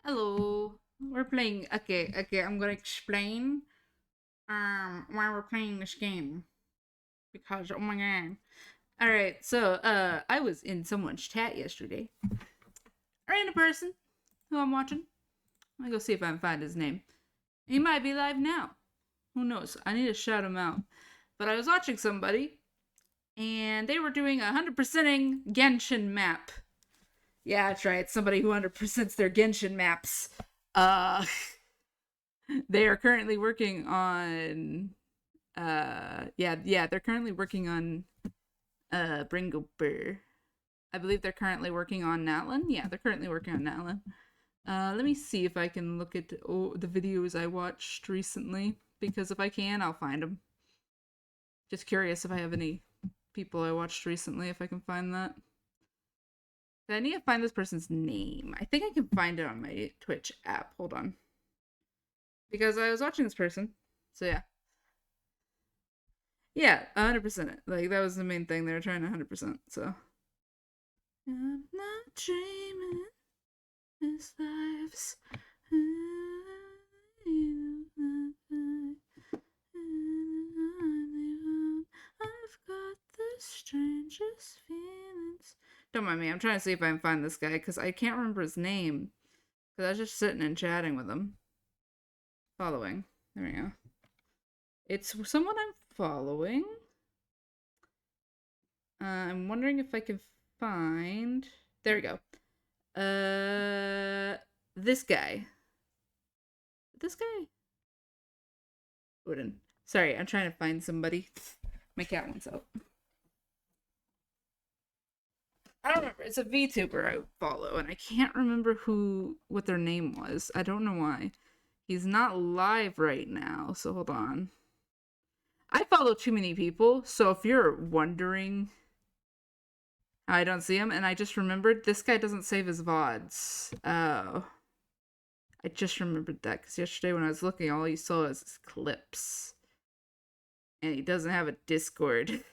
Hello. We're playing. Okay. I'm gonna explain why we're playing this game because oh my god. All right. So I was in someone's chat yesterday. A random person who I'm watching. I go see if I can find his name. He might be live now. Who knows? I need to shout him out. But I was watching somebody, and they were doing 100%ing Genshin map. Yeah, that's right. Somebody who 100%s their Genshin maps. Uh, they are currently working on they're currently working on Bringle Burr. I believe they're currently working on Natlin. Yeah, they're currently working on Natlin. Let me see if I can look at the videos I watched recently, because if I can, I'll find them. Just curious if I have any people I watched recently, if I can find that. I need to find this person's name. I think I can find it on my Twitch app. Hold on. Because I was watching this person. So yeah. Yeah, 100%. Like, that was the main thing. They were trying to 100%. So. I'm not dreaming. This life's. I've got the strangest feelings. Don't mind me. I'm trying to see if I can find this guy because I can't remember his name. Because I was just sitting and chatting with him. Following. There we go. It's someone I'm following. I'm wondering if I can find. There we go. This guy. This guy. Wooden. Sorry, I'm trying to find somebody. My cat wants out. I don't remember. It's a VTuber I follow, and I can't remember what their name was. I don't know why. He's not live right now, so hold on. I follow too many people, so if you're wondering I don't see him, and I just remembered this guy doesn't save his VODs. Oh. I just remembered that because yesterday when I was looking, all you saw was his clips. And he doesn't have a Discord.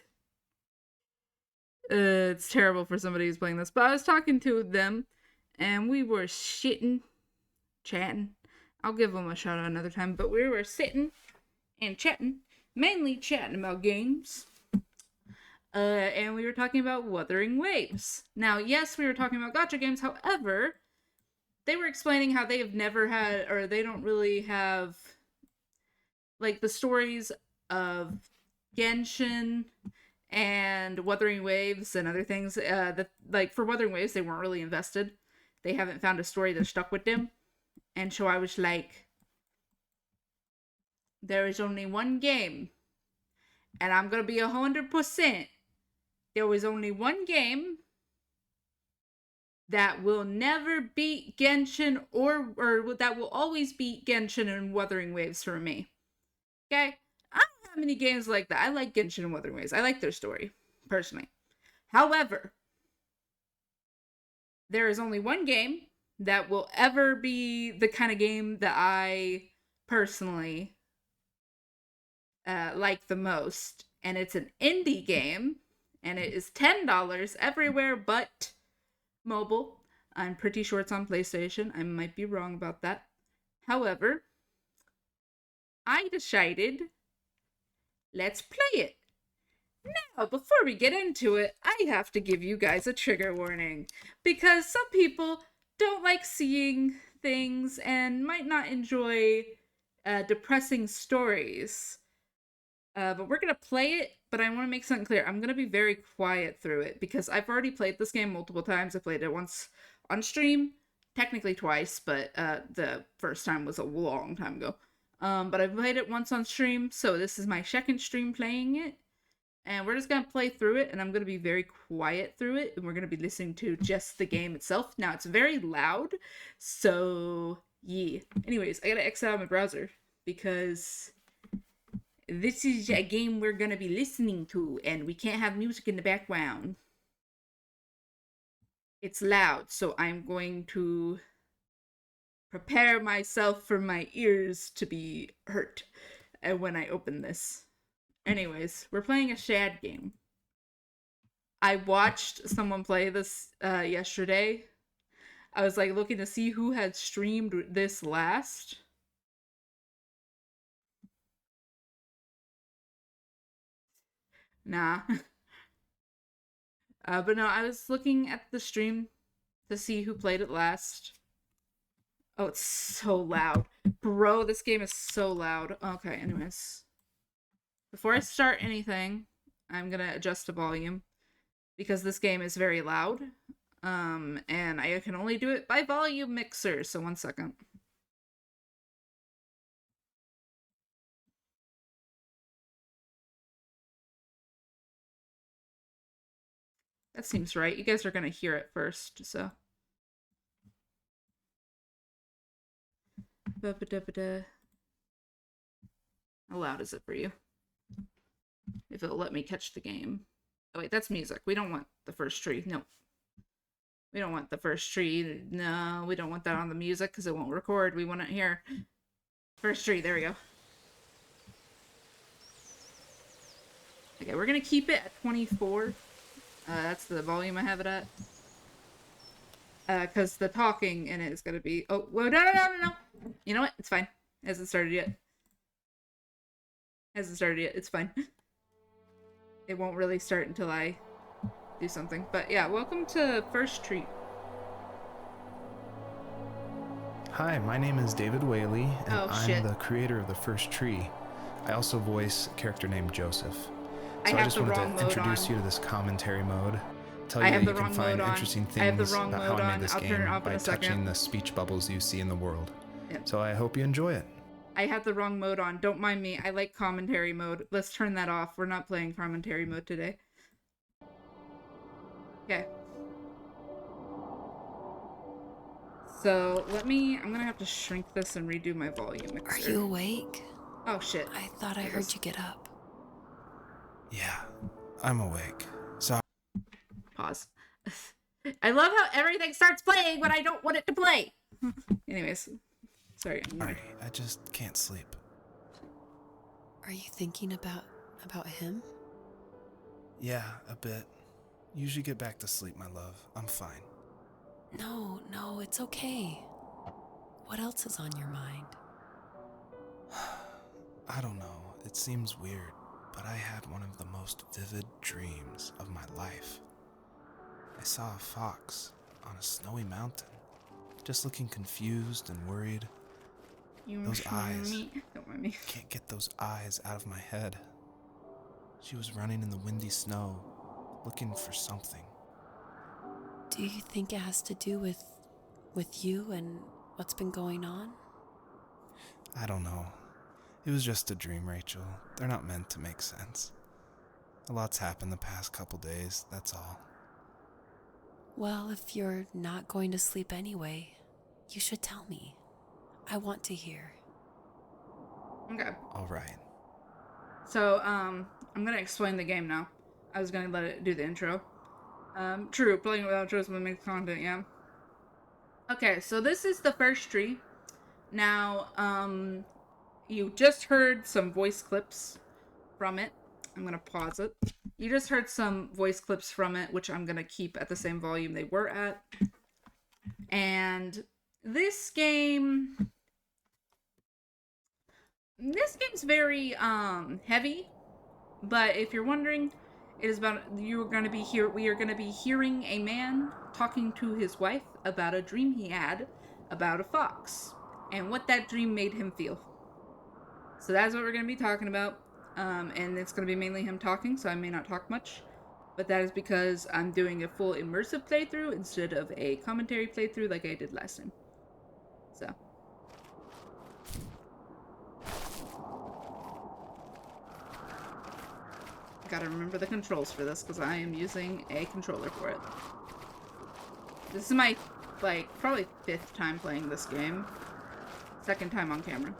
It's terrible for somebody who's playing this. But I was talking to them, and we were shitting, chatting. I'll give them a shout out another time. But we were sitting and chatting, mainly chatting about games. And we were talking about Wuthering Waves. Now, yes, we were talking about gacha games. However, they were explaining how they have never had, or they don't really have, like, the stories of Genshin and Wuthering Waves and other things. That, like, for Wuthering Waves, they weren't really invested. They haven't found a story that stuck with them. And so I was like, there is only one game, and I'm gonna be 100%. There was only one game that will never beat Genshin, or that will always beat Genshin and Wuthering Waves for me. Okay? I don't have many games like that. I like Genshin and Wuthering Waves. I like their story, personally. However, there is only one game that will ever be the kind of game that I personally like the most. And it's an indie game. And it is $10 everywhere but mobile. I'm pretty sure it's on PlayStation. I might be wrong about that. However, I decided let's play it. Now, before we get into it, I have to give you guys a trigger warning because some people don't like seeing things and might not enjoy depressing stories. But we're gonna play it, but I want to make something clear. I'm gonna be very quiet through it because I've already played this game multiple times. I played it once on stream, technically twice, but the first time was a long time ago. But I've played it once on stream, so this is my second stream playing it. And we're just gonna play through it, and I'm gonna be very quiet through it, and we're gonna be listening to just the game itself. Now it's very loud, so yeah. Anyways, I gotta exit out my browser because this is a game we're gonna be listening to, and we can't have music in the background. It's loud, so I'm going to prepare myself for my ears to be hurt when I open this. Anyways, we're playing a shad game. I watched someone play this yesterday. I was like looking to see who had streamed this last. Nah. But no, I was looking at the stream to see who played it last. Oh, it's so loud. Bro, this game is so loud. Okay, anyways. Before I start anything, I'm gonna adjust the volume because this game is very loud. And I can only do it by volume mixer, so 1 second. That seems right. You guys are gonna hear it first, so. How loud is it for you? If it'll let me catch the game. Oh wait, that's music. We don't want the first tree. No. We don't want the first tree. No, we don't want that on the music because it won't record. We want it here. First tree, there we go. Okay, we're gonna keep it at 24. That's the volume I have it at. Because the talking in it is gonna be. Oh, whoa, no. You know what? It's fine. It hasn't started yet. It's fine. It won't really start until I do something. But yeah, welcome to First Tree. Hi, my name is David Whaley, and I'm the creator of The First Tree. I also voice a character named Joseph. So I just wanted to introduce you to this commentary mode. Tell you that you can find interesting things about how I made this game by touching the speech bubbles you see in the world. Yep. So I hope you enjoy it. I have the wrong mode on. Don't mind me. I like commentary mode. Let's turn that off. We're not playing commentary mode today. Okay. So I'm gonna have to shrink this and redo my volume mixer. Are you awake? Oh shit. I thought I heard you get up. Yeah, I'm awake. Sorry. Pause. I love how everything starts playing when I don't want it to play. Anyways. Sorry. I just can't sleep. Are you thinking about him? Yeah, a bit. Usually get back to sleep, my love. I'm fine. No, it's okay. What else is on your mind? I don't know. It seems weird, but I had one of the most vivid dreams of my life. I saw a fox on a snowy mountain, just looking confused and worried. Those eyes. Don't mind me. Can't get those eyes out of my head. She was running in the windy snow, looking for something. Do you think it has to do with you and what's been going on? I don't know. It was just a dream, Rachel. They're not meant to make sense. A lot's happened the past couple days, that's all. Well, if you're not going to sleep anyway, you should tell me. I want to hear. Okay. All right. So, I'm gonna explain the game now. I was gonna let it do the intro. True, playing without intros will make content, yeah. Okay, so this is the first tree. Now, you just heard some voice clips from it. I'm gonna pause it. You just heard some voice clips from it, which I'm gonna keep at the same volume they were at. And this game's very heavy, but if you're wondering, it is about we are going to be hearing a man talking to his wife about a dream he had about a fox and what that dream made him feel. So that's what we're going to be talking about, and it's going to be mainly him talking, so I may not talk much, but that is because I'm doing a full immersive playthrough instead of a commentary playthrough like I did last time. So. Gotta remember the controls for this because I am using a controller for it. This is my, probably 5th time playing this game. 2nd time on camera.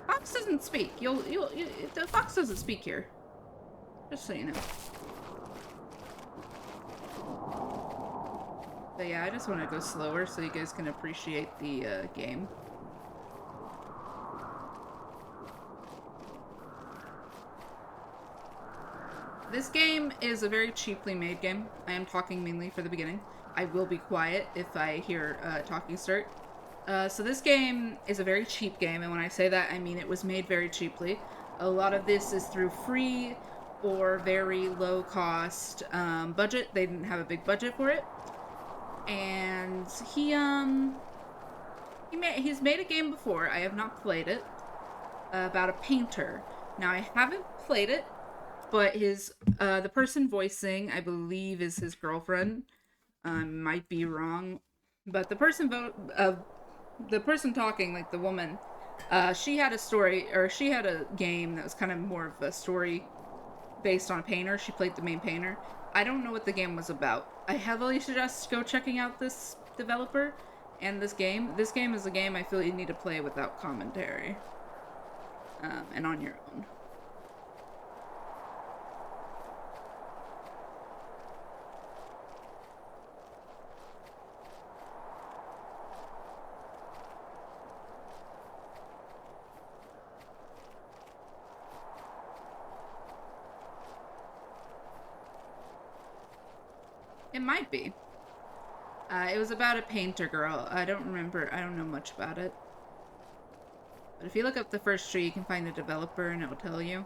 Fox doesn't speak. The fox doesn't speak here. Just so you know. But yeah, I just want to go slower so you guys can appreciate the game. This game is a very cheaply made game. I am talking mainly for the beginning. I will be quiet if I hear talking start. So this game is a very cheap game, and when I say that, I mean it was made very cheaply. A lot of this is through free or very low cost budget. They didn't have a big budget for it. And he's made a game before. I have not played it. About a painter. Now I haven't played it, but the person voicing, I believe, is his girlfriend. Might be wrong, but the person talking, like the woman, she had a story, or she had a game that was kind of more of a story based on a painter. She played the main painter. I don't know what the game was about. I heavily suggest go checking out this developer and this game. This game is a game I feel you need to play without commentary, and on your own. It might be. It was about a painter girl. I don't know much about it. But if you look up the first tree, you can find the developer and it will tell you.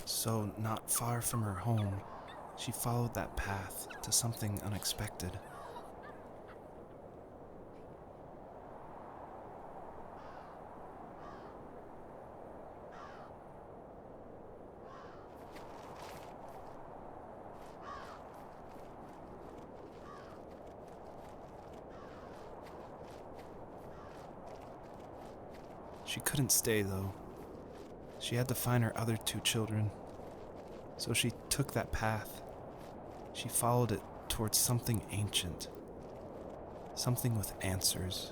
So, not far from her home, she followed that path to something unexpected. She couldn't stay, though. She had to find her other 2 children. So she took that path. She followed it towards something ancient. Something with answers.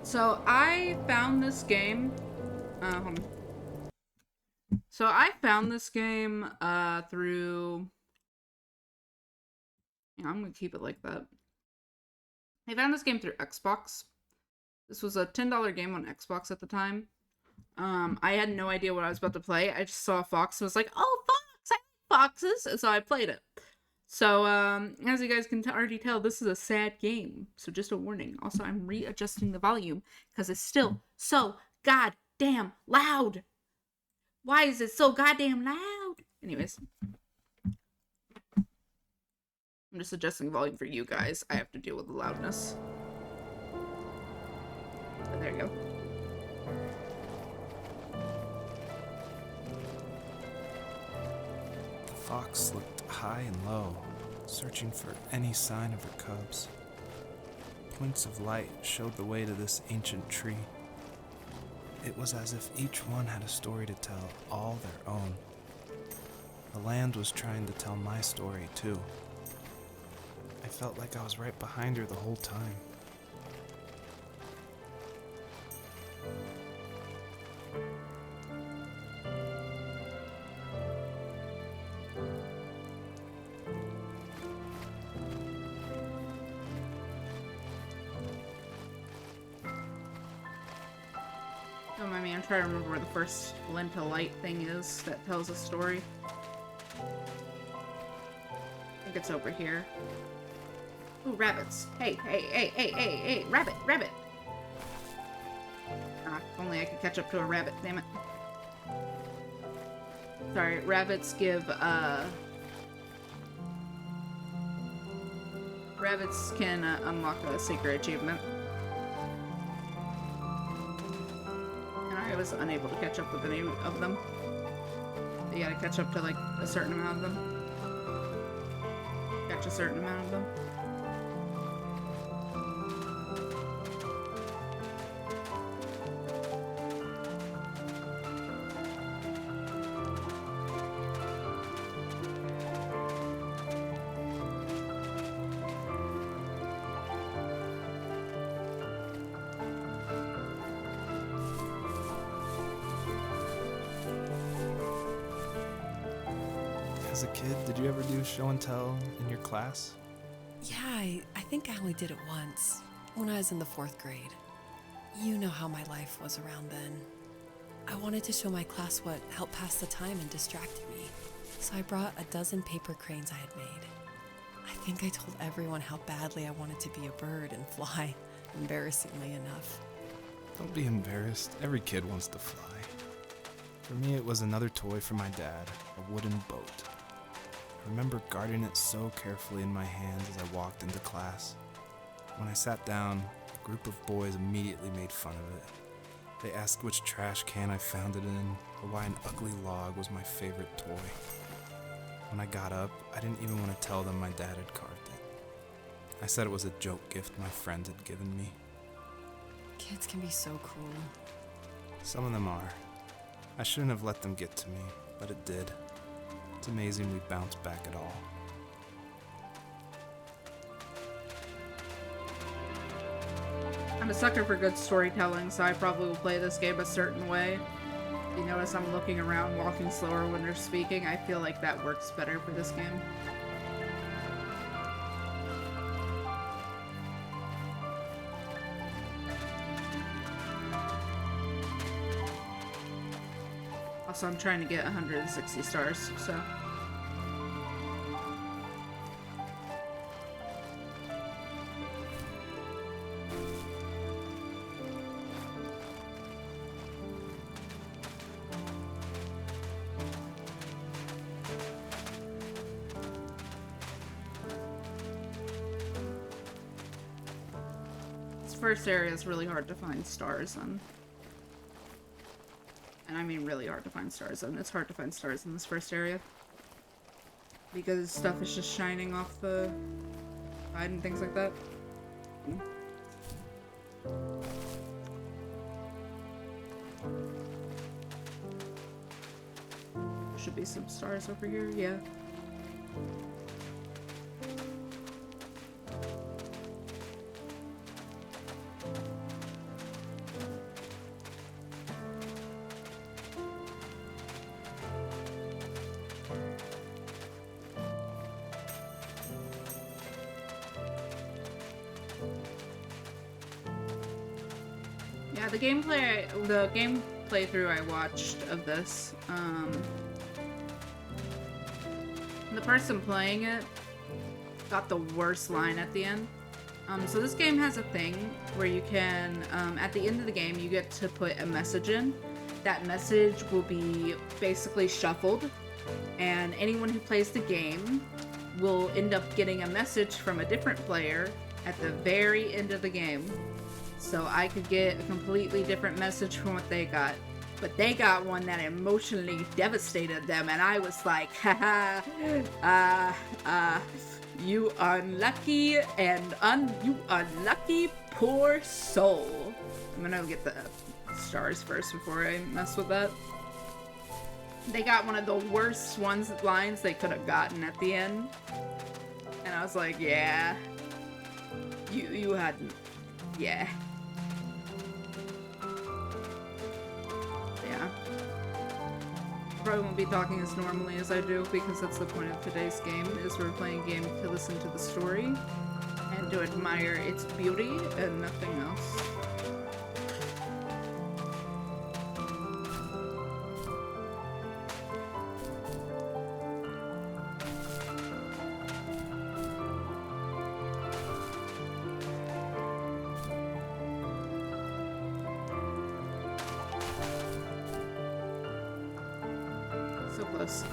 So I found this game. Hold on. So I found this game through. Yeah, I'm gonna keep it like that. I found this game through Xbox. This was a $10 game on Xbox at the time. I had no idea what I was about to play. I just saw a fox and was like, "Oh, fox! I like foxes!" And so I played it. So, as you guys can already tell, this is a sad game. So just a warning. Also, I'm readjusting the volume because it's still so goddamn loud. Why is it so goddamn loud? Anyways. I'm just adjusting the volume for you guys. I have to deal with the loudness. But there you go. The fox looked high and low, searching for any sign of her cubs. Points of light showed the way to this ancient tree. It was as if each one had a story to tell, all their own. The land was trying to tell my story, too. I felt like I was right behind her the whole time. Don't mind me, I'm trying to remember where the first glint of light thing is that tells a story. I think it's over here. Ooh, rabbits. Hey, rabbit, rabbit! Ah, if only I could catch up to a rabbit, damn it. Sorry, rabbits give, rabbits can unlock a secret achievement. I was unable to catch up with any of them. You gotta catch up to like a certain amount of them. Catch a certain amount of them. As a kid, did you ever do show and tell in your class? Yeah, I think I only did it once, when I was in the 4th grade. You know how my life was around then. I wanted to show my class what helped pass the time and distracted me, so I brought a dozen paper cranes I had made. I think I told everyone how badly I wanted to be a bird and fly, embarrassingly enough. Don't be embarrassed. Every kid wants to fly. For me, it was another toy from my dad, a wooden boat. I remember guarding it so carefully in my hands as I walked into class. When I sat down, a group of boys immediately made fun of it. They asked which trash can I found it in, or why an ugly log was my favorite toy. When I got up, I didn't even want to tell them my dad had carved it. I said it was a joke gift my friends had given me. Kids can be so cruel. Some of them are. I shouldn't have let them get to me, but it did. It's amazing we bounced back at all. I'm a sucker for good storytelling, so I probably will play this game a certain way. You notice I'm looking around, walking slower when they're speaking. I feel like that works better for this game. Also, I'm trying to get 160 stars, so... This first area is really hard to find stars on. And I mean really hard to find stars in. It's hard to find stars in this first area. Because stuff is just shining off the side and things like that. There should be some stars over here, yeah. Yeah, the game playthrough I watched of this, the person playing it got the worst line at the end. So this game has a thing where you can, at the end of the game, you get to put a message in. That message will be basically shuffled, and anyone who plays the game will end up getting a message from a different player at the very end of the game. So I could get a completely different message from what they got. But they got one that emotionally devastated them, and I was like, haha, you unlucky and you unlucky poor soul. I'm gonna get the stars first before I mess with that. They got one of the worst lines they could have gotten at the end. And I was like, yeah. You had... yeah. Yeah. Probably won't be talking as normally as I do, because that's the point of today's game, is we're playing a game to listen to the story and to admire its beauty and nothing else. So close.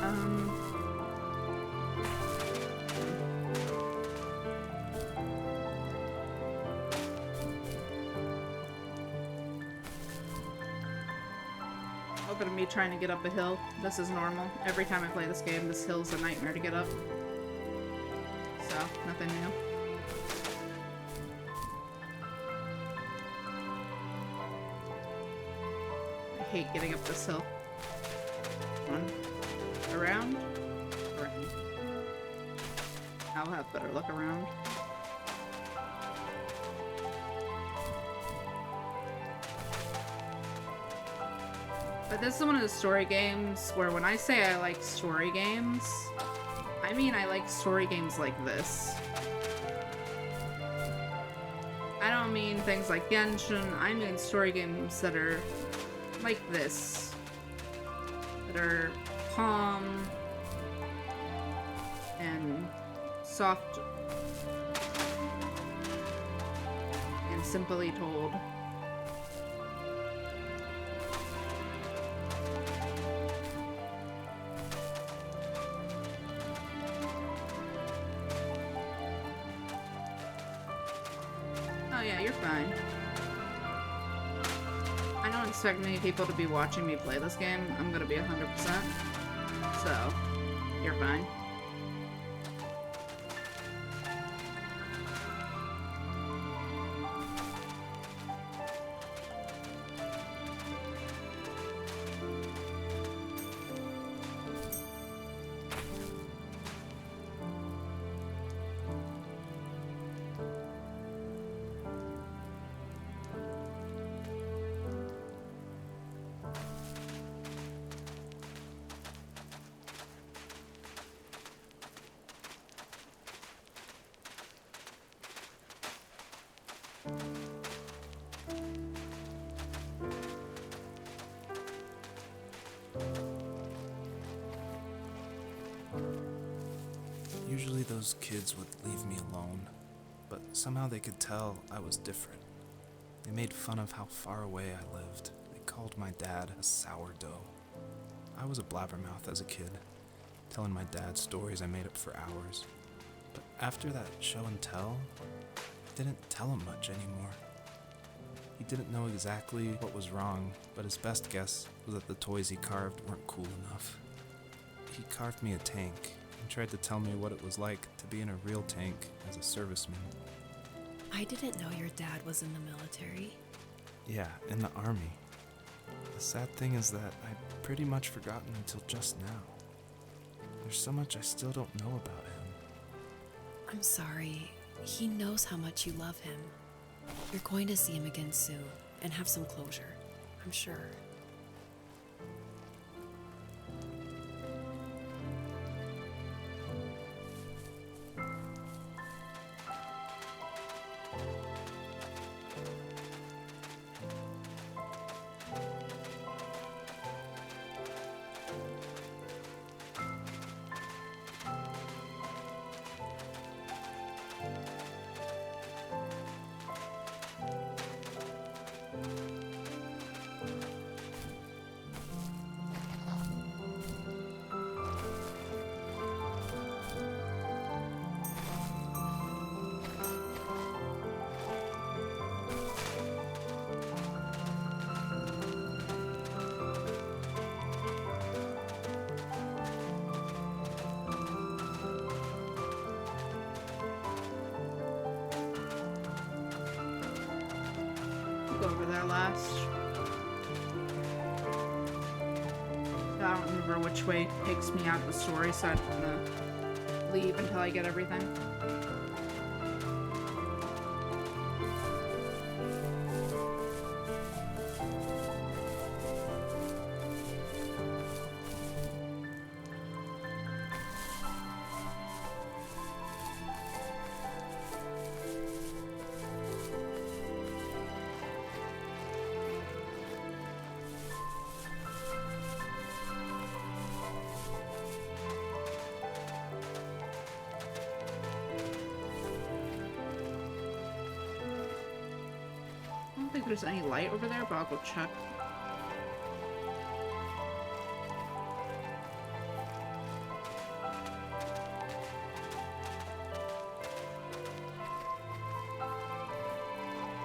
me trying to get up a hill. This is normal. Every time I play this game, this hill's a nightmare to get up. So, nothing new. I hate getting up this hill. One. Around. Around. I'll have better luck around. But this is one of the story games where when I say I like story games, I mean I like story games like this. I don't mean things like Genshin, I mean story games that are like this. That are calm and soft and simply told. Oh yeah, you're fine. I don't expect many people to be watching me play this game. I'm gonna be 100%. So, you're fine. Usually those kids would leave me alone, but somehow they could tell I was different. They made fun of how far away I lived. They called my dad a sourdough. I was a blabbermouth as a kid, telling my dad stories I made up for hours. But after that show and tell, I didn't tell him much anymore. He didn't know exactly what was wrong, but his best guess was that the toys he carved weren't cool enough. He carved me a tank and tried to tell me what it was like to be in a real tank as a serviceman. I didn't know your dad was in the military. Yeah, in the army. The sad thing is that I'd pretty much forgotten until just now. There's so much I still don't know about him. I'm sorry. He knows how much you love him. You're going to see him again soon and have some closure, I'm sure. Go over there last. I don't remember which way takes me out of the story, so I'm gonna leave until I get everything. I don't think there's any light over there, but I'll go check.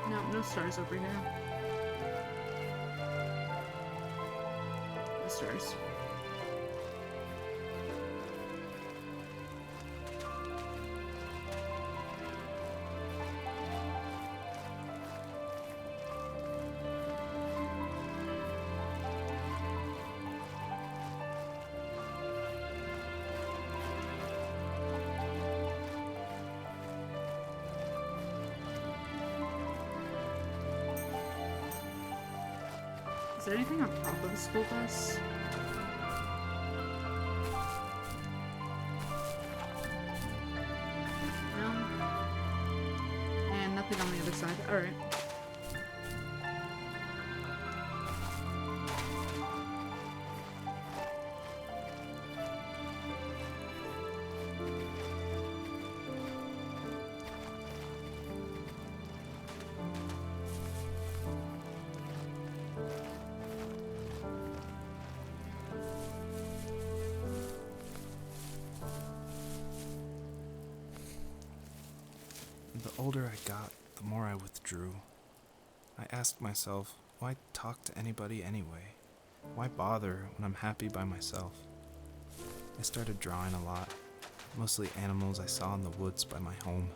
No, no stars over here. The stars. Is there anything on top of the school bus? No. And nothing on the other side. Alright. The older I got, the more I withdrew. I asked myself, why talk to anybody anyway? Why bother when I'm happy by myself? I started drawing a lot, mostly animals I saw in the woods by my home.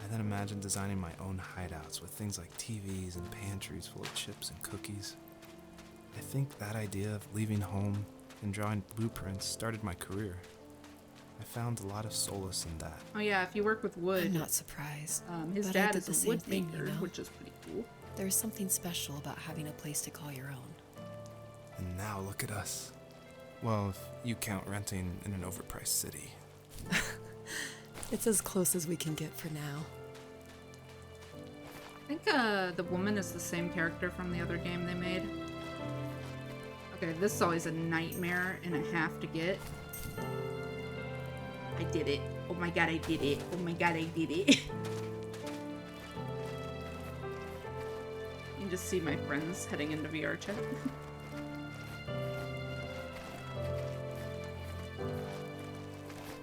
I then imagined designing my own hideouts with things like TVs and pantries full of chips and cookies. I think that idea of leaving home and drawing blueprints started my career. I found a lot of solace in that. Oh yeah, if you work with wood. I'm not surprised. His dad is a wood maker, which is pretty cool. There's something special about having a place to call your own. And now look at us. Well, if you count renting in an overpriced city. It's as close as we can get for now. I think the woman is the same character from the other game they made. Okay, this is always a nightmare and a half to get. I did it. Oh my god, I did it. Oh my god, I did it. You can just see my friends heading into VR chat.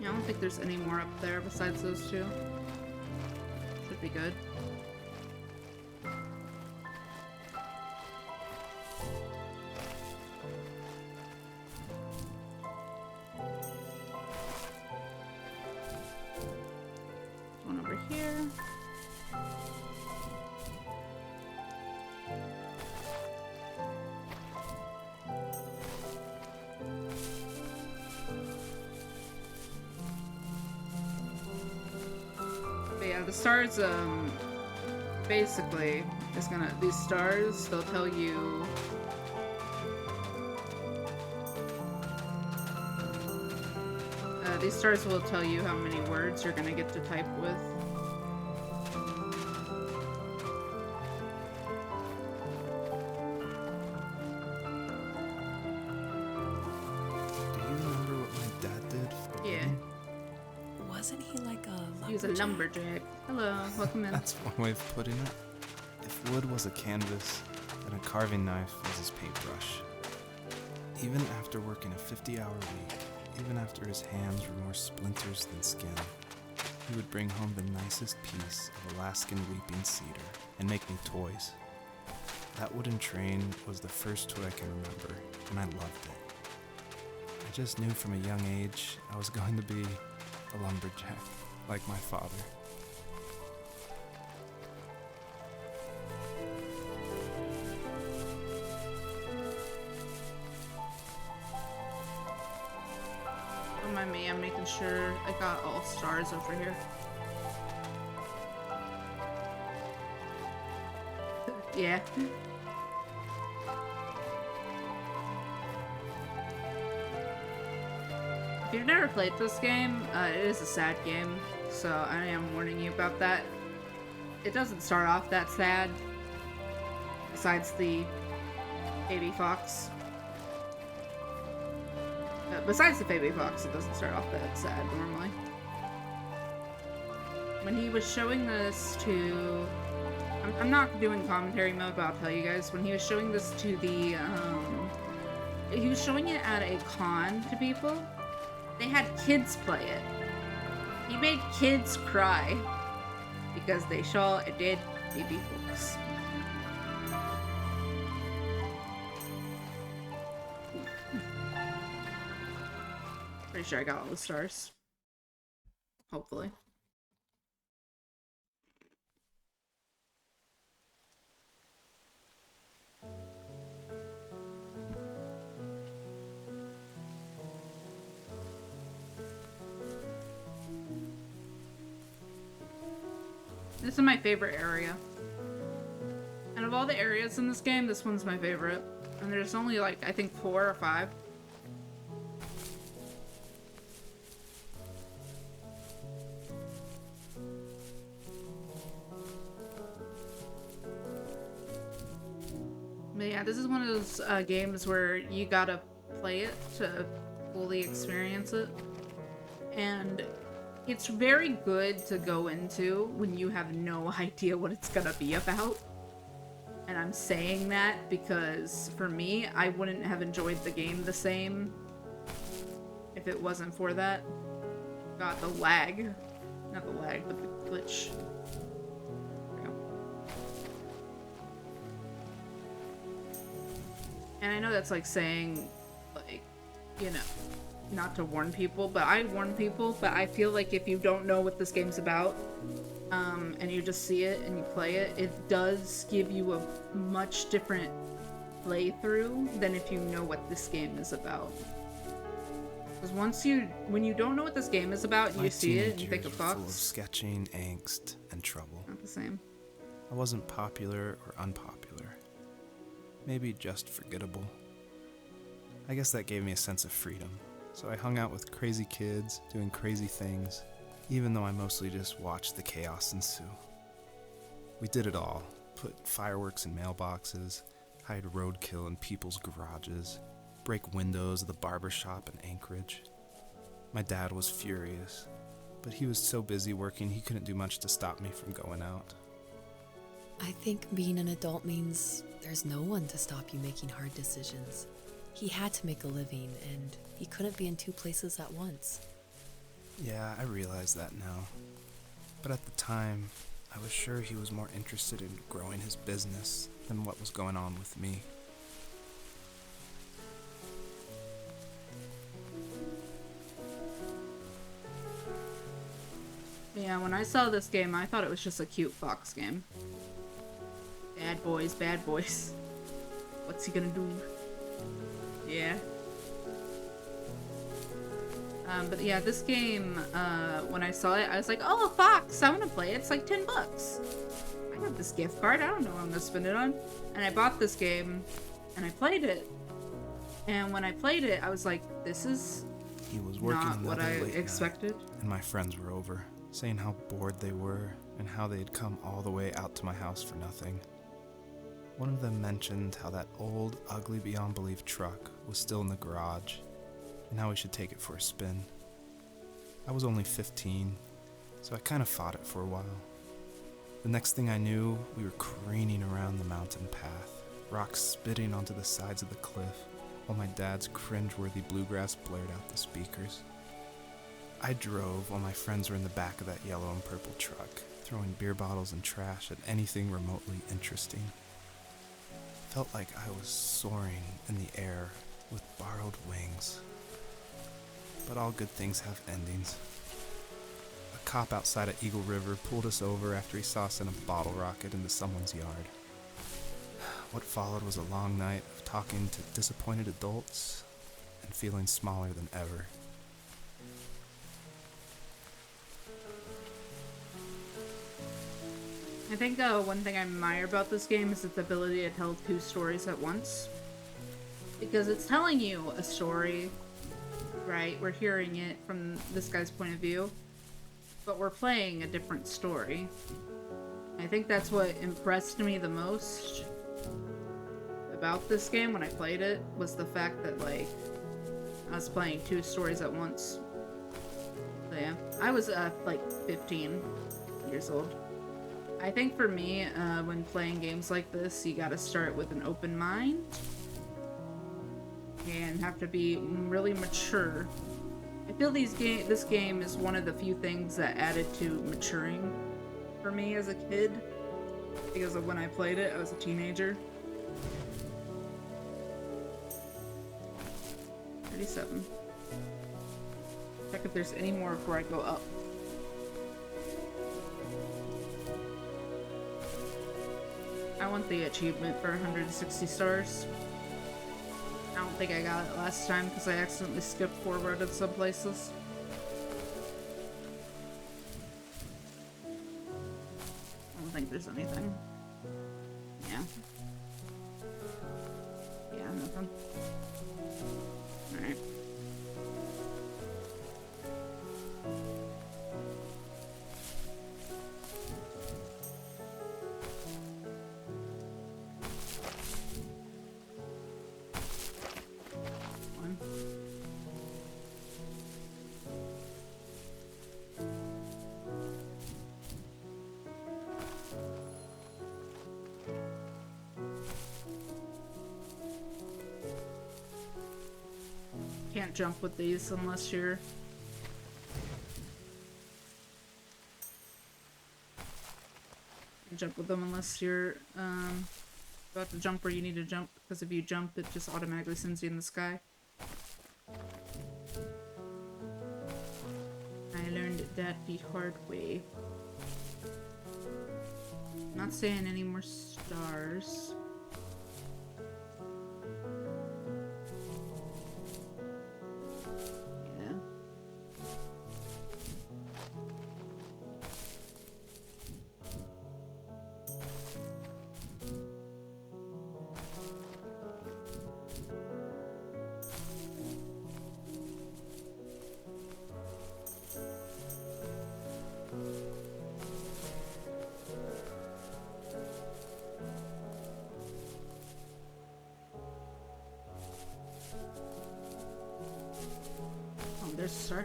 Yeah, I don't think there's any more up there besides those two. Should be good. One over here. But yeah, the stars, basically, is gonna, these stars, they'll tell you these stars will tell you how many words you're gonna get to type with. Do you remember what my dad did for Yeah. living? Wasn't he like a lumberjack? He was a lumberjack. Hello, welcome in. That's one way of putting it. If wood was a canvas, then a carving knife was his paintbrush. Even after working a 50-hour week, even after his hands were more splinters than skin, he would bring home the nicest piece of Alaskan weeping cedar and make me toys. That wooden train was the first toy I can remember, and I loved it. I just knew from a young age I was going to be a lumberjack, like my father. Don't mind me, I'm making sure I got all stars over here. Yeah. If you've never played this game, it is a sad game, so I am warning you about that. It doesn't start off that sad, besides the baby fox. Besides the baby fox, it doesn't start off that sad normally. When he was showing this to... I'm not doing commentary mode, but I'll tell you guys. When he was showing this to the... he was showing it at a con to people. They had kids play it. He made kids cry because they saw a dead baby fox. Oof. Pretty sure I got all the stars. Hopefully. This is my favorite area. And of all the areas in this game, this one's my favorite. And there's only like, I think 4 or 5. But yeah, this is one of those games where you gotta play it to fully experience it. And it's very good to go into when you have no idea what it's gonna be about. And I'm saying that because, for me, I wouldn't have enjoyed the game the same if it wasn't for that. God, the lag. Not the lag, but the glitch. There we go. And I know that's like saying, like, you know, not to warn people, but I warn people, but I feel like if you don't know what this game's about, and you just see it and you play it, it does give you a much different playthrough than if you know what this game is about. Because when you don't know what this game is about, you see it and you think of Fox. Full of sketching, angst, and trouble. Not the same. I wasn't popular or unpopular. Maybe just forgettable. I guess that gave me a sense of freedom. So I hung out with crazy kids, doing crazy things, even though I mostly just watched the chaos ensue. We did it all. Put fireworks in mailboxes, hide roadkill in people's garages, break windows of the barber shop in Anchorage. My dad was furious, but he was so busy working he couldn't do much to stop me from going out. I think being an adult means there's no one to stop you making hard decisions. He had to make a living, and he couldn't be in 2 places at once. Yeah, I realize that now. But at the time, I was sure he was more interested in growing his business than what was going on with me. Yeah, when I saw this game, I thought it was just a cute Fox game. Bad boys, bad boys. What's he gonna do? Yeah. But yeah, this game, when I saw it, I was like, oh, Fox, I'm gonna play it. It's like $10. I got this gift card. I don't know what I'm gonna spend it on. And I bought this game, and I played it. And when I played it, I was like, this is He was working not what I expected. And my friends were over, saying how bored they were and how they'd come all the way out to my house for nothing. One of them mentioned how that old, ugly beyond belief truck was still in the garage, and how we should take it for a spin. I was only 15, so I kind of fought it for a while. The next thing I knew, we were careening around the mountain path, rocks spitting onto the sides of the cliff, while my dad's cringeworthy bluegrass blared out the speakers. I drove while my friends were in the back of that yellow and purple truck, throwing beer bottles and trash at anything remotely interesting. Felt like I was soaring in the air with borrowed wings. But all good things have endings. A cop outside of Eagle River pulled us over after he saw us in a bottle rocket into someone's yard. What followed was a long night of talking to disappointed adults and feeling smaller than ever. I think one thing I admire about this game is its ability to tell 2 stories at once. Because it's telling you a story, right? We're hearing it from this guy's point of view, but we're playing a different story. I think that's what impressed me the most about this game when I played it, was the fact that, like, I was playing 2 stories at once. So yeah, I was like 15 years old. I think for me, when playing games like this, you gotta start with an open mind and have to be really mature. I feel this game is one of the few things that added to maturing for me as a kid, because of when I played it, I was a teenager. 37. Check if there's any more before I go up. I want the achievement for 160 stars. I don't think I got it last time because I accidentally skipped forward in some places. I don't think there's anything. Yeah. Yeah, nothing. Alright. Can't jump with these unless you're jump with them unless you're about to jump where you need to jump, because if you jump it just automatically sends you in the sky. I learned that the hard way. Not saying any more stars. There's a star.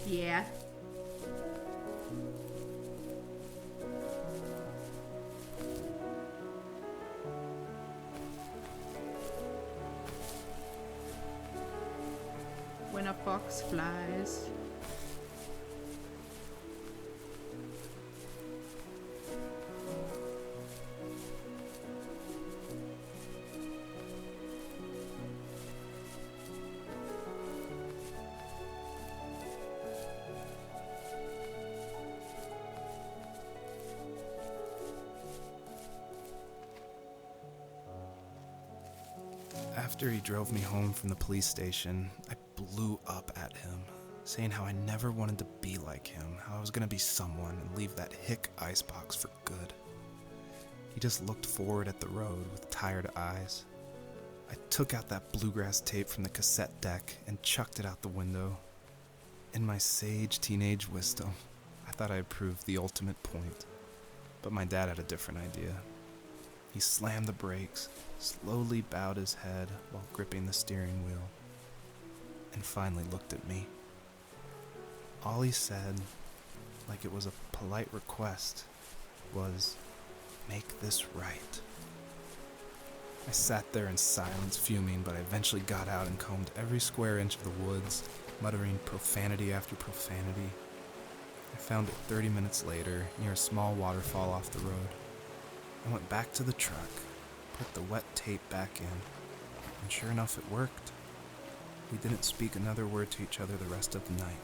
Yeah. When a fox flies. After he drove me home from the police station, I blew up at him, saying how I never wanted to be like him, how I was gonna be someone and leave that hick icebox for good. He just looked forward at the road with tired eyes. I took out that bluegrass tape from the cassette deck and chucked it out the window. In my sage teenage wisdom, I thought I had proved the ultimate point, but my dad had a different idea. He slammed the brakes, slowly bowed his head while gripping the steering wheel, and finally looked at me. All he said, like it was a polite request, was, "Make this right." I sat there in silence, fuming, but I eventually got out and combed every square inch of the woods, muttering profanity after profanity. I found it 30 minutes later, near a small waterfall off the road. I went back to the truck, put the wet tape back in, and sure enough it worked. We didn't speak another word to each other the rest of the night.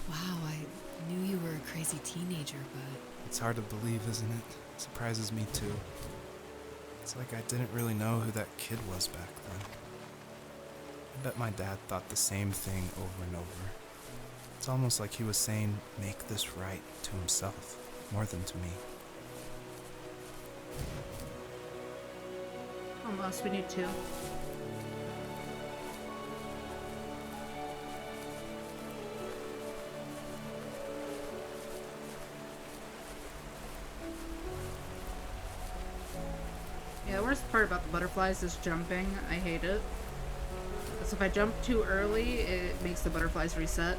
Wow, I knew you were a crazy teenager, but... It's hard to believe, isn't it? It surprises me too. It's like I didn't really know who that kid was back then. I bet my dad thought the same thing over and over. It's almost like he was saying, "Make this right," to himself, more than to me. Almost, we need two. Yeah, the worst part about the butterflies is jumping. I hate it. Because if I jump too early, it makes the butterflies reset.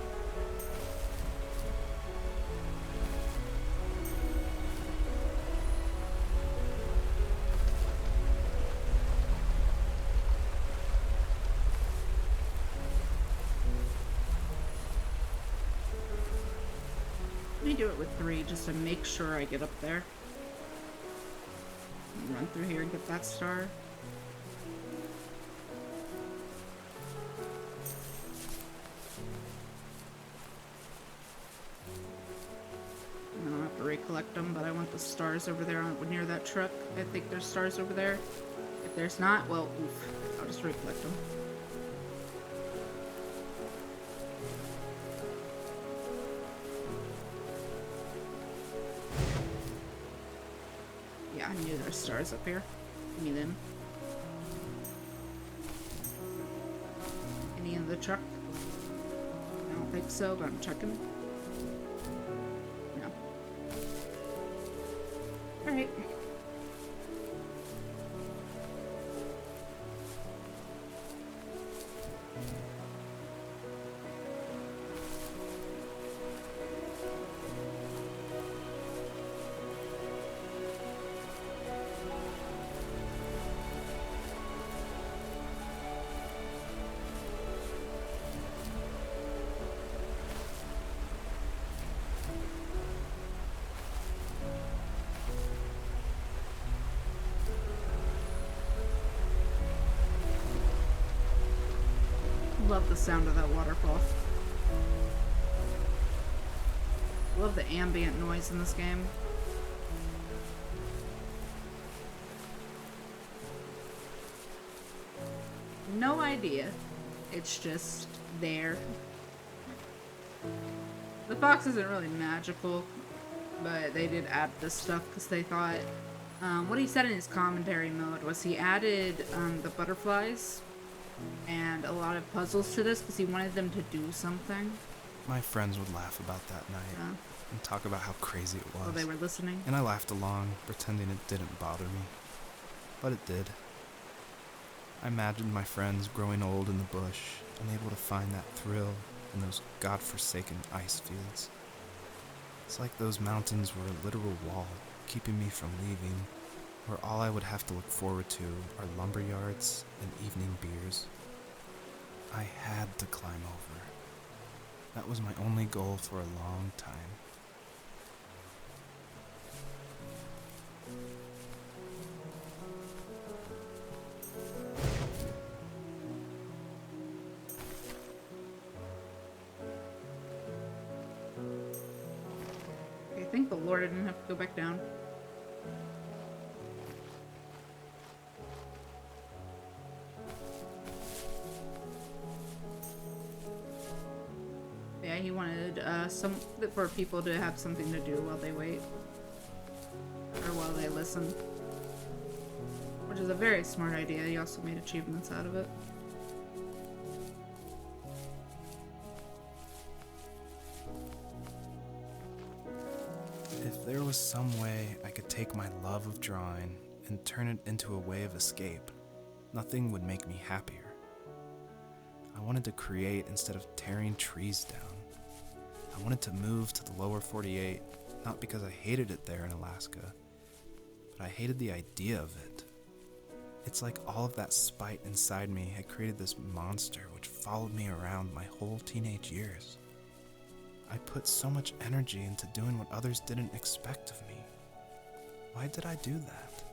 me do it with 3 just to make sure I get up there. Run through here and get that star. I don't have to recollect them, but I want the stars over there near that truck. I think there's stars over there. If there's not, well, oof. I'll just recollect them. Yeah, I knew there's stars up here. Give me them. Any in the truck? I don't think so, but I'm checking. No. Alright. Love the sound of that waterfall. Love the ambient noise in this game. No idea. It's just there. The box isn't really magical, but they did add this stuff because they thought what he said in his commentary mode was he added the butterflies and a lot of puzzles to this because he wanted them to do something. My friends would laugh about that night and talk about how crazy it was. While they were listening. And I laughed along, pretending it didn't bother me. But it did. I imagined my friends growing old in the bush, unable to find that thrill in those godforsaken ice fields. It's like those mountains were a literal wall, keeping me from leaving, where all I would have to look forward to are lumber yards and evening beers. I had to climb over. That was my only goal for a long time. I think the Lord didn't have to go back down. Yeah, he wanted for people to have something to do while they wait. Or while they listen. Which is a very smart idea. He also made achievements out of it. If there was some way I could take my love of drawing and turn it into a way of escape, nothing would make me happier. I wanted to create instead of tearing trees down. I wanted to move to the lower 48, not because I hated it there in Alaska, but I hated the idea of it. It's like all of that spite inside me had created this monster which followed me around my whole teenage years. I put so much energy into doing what others didn't expect of me. Why did I do that?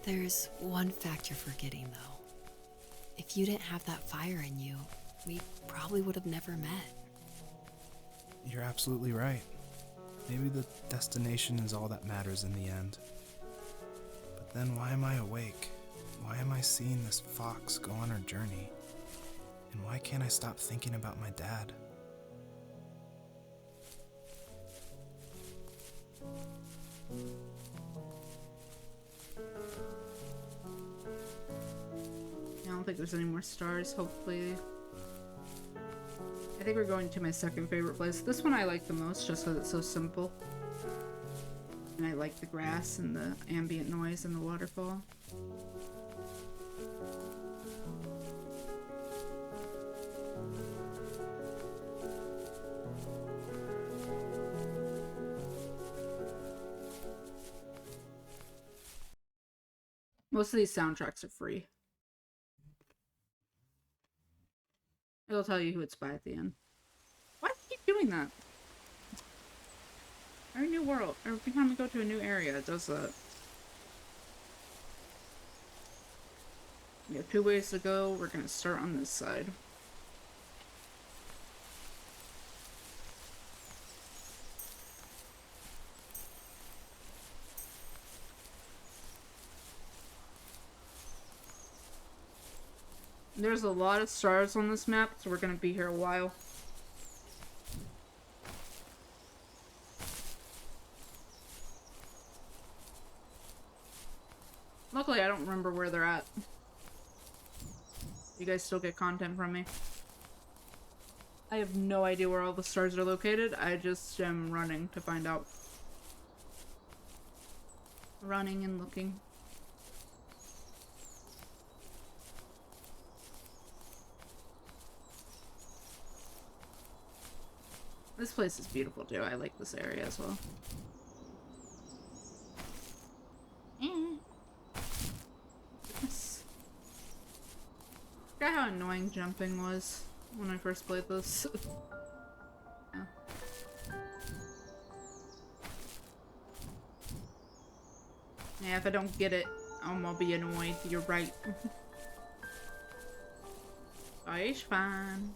There's one fact you're forgetting, though. If you didn't have that fire in you, we probably would have never met. You're absolutely right. Maybe the destination is all that matters in the end. But then why am I awake? Why am I seeing this fox go on her journey? And why can't I stop thinking about my dad? I don't think there's any more stars, hopefully. I think we're going to my second favorite place. This one I like the most just because it's so simple. And I like the grass and the ambient noise and the waterfall. Most of these soundtracks are free. It'll tell you who it's by at the end. Why do you keep doing that? Every new world, every time we go to a new area, it does that. We have 2 ways to go. We're gonna start on this side. There's a lot of stars on this map, so we're gonna be here a while. Luckily, I don't remember where they're at. You guys still get content from me? I have no idea where all the stars are located. I just am running to find out. Running and looking. This place is beautiful too. I like this area as well. Yes. I forgot how annoying jumping was when I first played this. Yeah. Yeah, if I don't get it, I'll be annoyed. You're right. Oh, it's fine.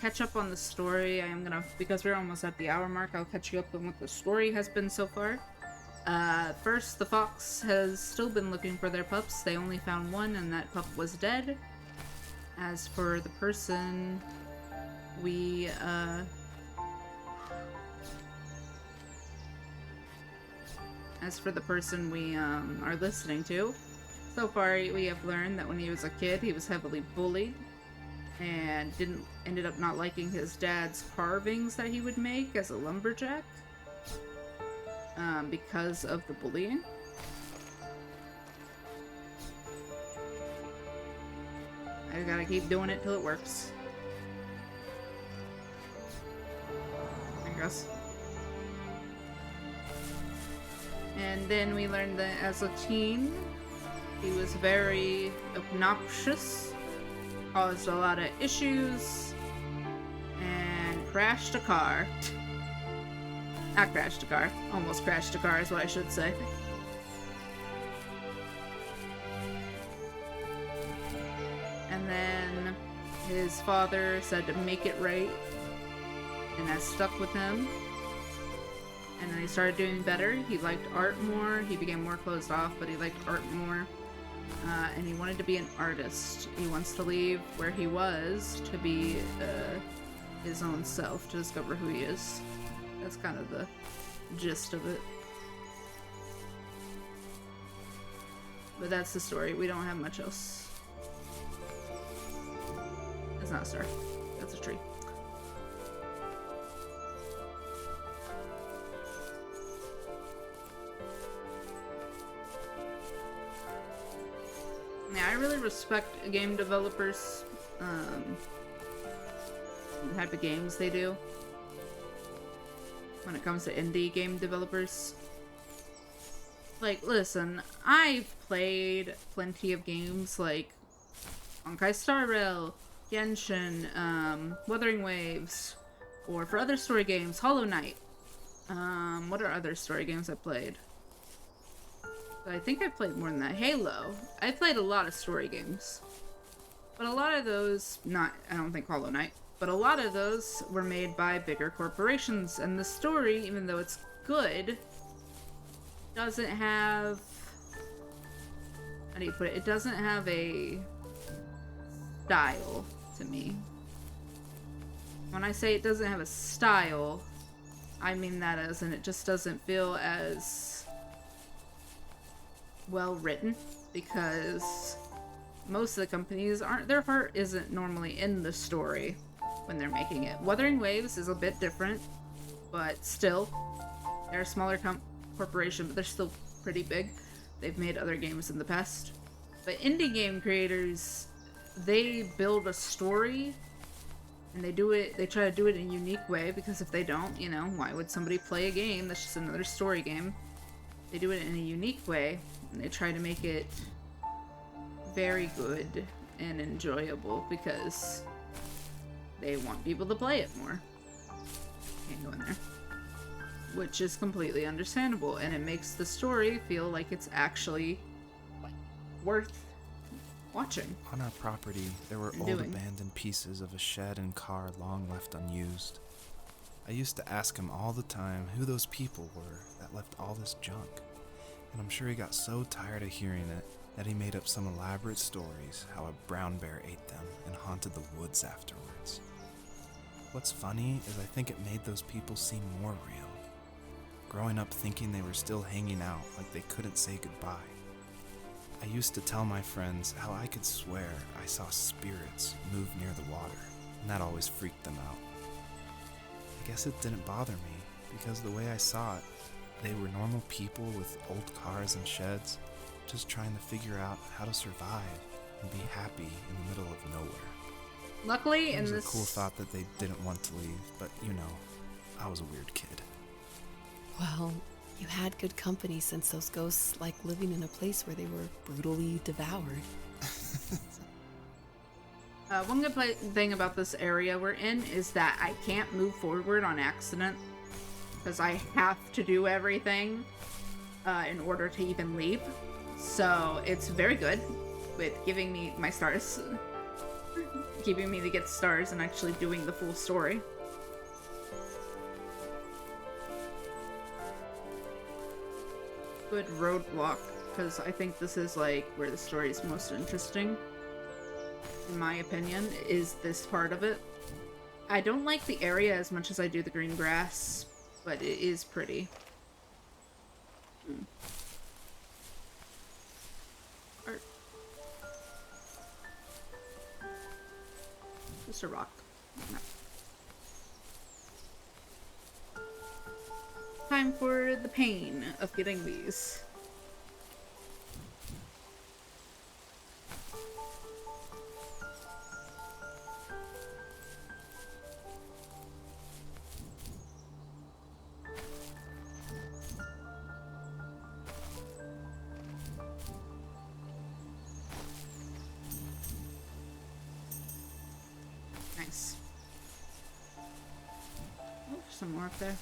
Catch up on the story. I am gonna, because we're almost at the hour mark, I'll catch you up on what the story has been so far. First, the fox has still been looking for their pups. They only found one, and that pup was dead. As for the person we, are listening to, so far we have learned that when he was a kid, he was heavily bullied. And ended up not liking his dad's carvings that he would make as a lumberjack because of the bullying. I gotta keep doing it till it works, I guess. And then we learned that as a teen, he was very obnoxious, caused a lot of issues, and crashed a car. Not crashed a car. Almost crashed a car is what I should say. And then his father said to make it right, and that stuck with him. And then he started doing better. He liked art more. He became more closed off, but he liked art more. And he wanted to be an artist. He wants to leave where he was to be his own self, to discover who he is. That's kind of the gist of it. But that's the story. We don't have much else. It's not a star. That's a tree. Yeah, I really respect game developers, the type of games they do. When it comes to indie game developers. Like, listen, I've played plenty of games like Honkai Star Rail, Genshin, Wuthering Waves, or for other story games, Hollow Knight. What are other story games I played? I think I've played more than that. Halo. I played a lot of story games. But a lot of those, I don't think Hollow Knight, but a lot of those were made by bigger corporations. And the story, even though it's good, doesn't have... How do you put it? It doesn't have a style to me. When I say it doesn't have a style, I mean that as in it just doesn't feel as well written, because most of the companies their heart isn't normally in the story when they're making it. Wuthering Waves is a bit different, but still, they're a smaller corporation, but they're still pretty big. They've made other games in the past. But indie game creators, they build a story, and they try to do it in a unique way, because if they don't, you know, why would somebody play a game that's just another story game? They do it in a unique way, and they try to make it very good and enjoyable, because they want people to play it more. Can't go in there. Which is completely understandable, and it makes the story feel like it's actually worth watching. On our property, there were old abandoned pieces of a shed and car long left unused. I used to ask him all the time who those people were that left all this junk, and I'm sure he got so tired of hearing it that he made up some elaborate stories how a brown bear ate them and haunted the woods afterwards. What's funny is I think it made those people seem more real. Growing up thinking they were still hanging out like they couldn't say goodbye. I used to tell my friends how I could swear I saw spirits move near the water, and that always freaked them out. I guess it didn't bother me, because the way I saw it, they were normal people with old cars and sheds, just trying to figure out how to survive and be happy in the middle of nowhere. Luckily, it was a cool thought that they didn't want to leave, but you know, I was a weird kid. Well, you had good company, since those ghosts like living in a place where they were brutally devoured. One good thing about this area we're in is that I can't move forward on accident, because I have to do everything in order to even leave. So it's very good with giving me my stars, keeping me to get stars and actually doing the full story. Good roadblock, because I think this is like where the story is most interesting, in my opinion, is this part of it. I don't like the area as much as I do the green grass, but it is pretty. Art. Just a rock. No. Time for the pain of getting these. Nice. Oh, there's some more up there.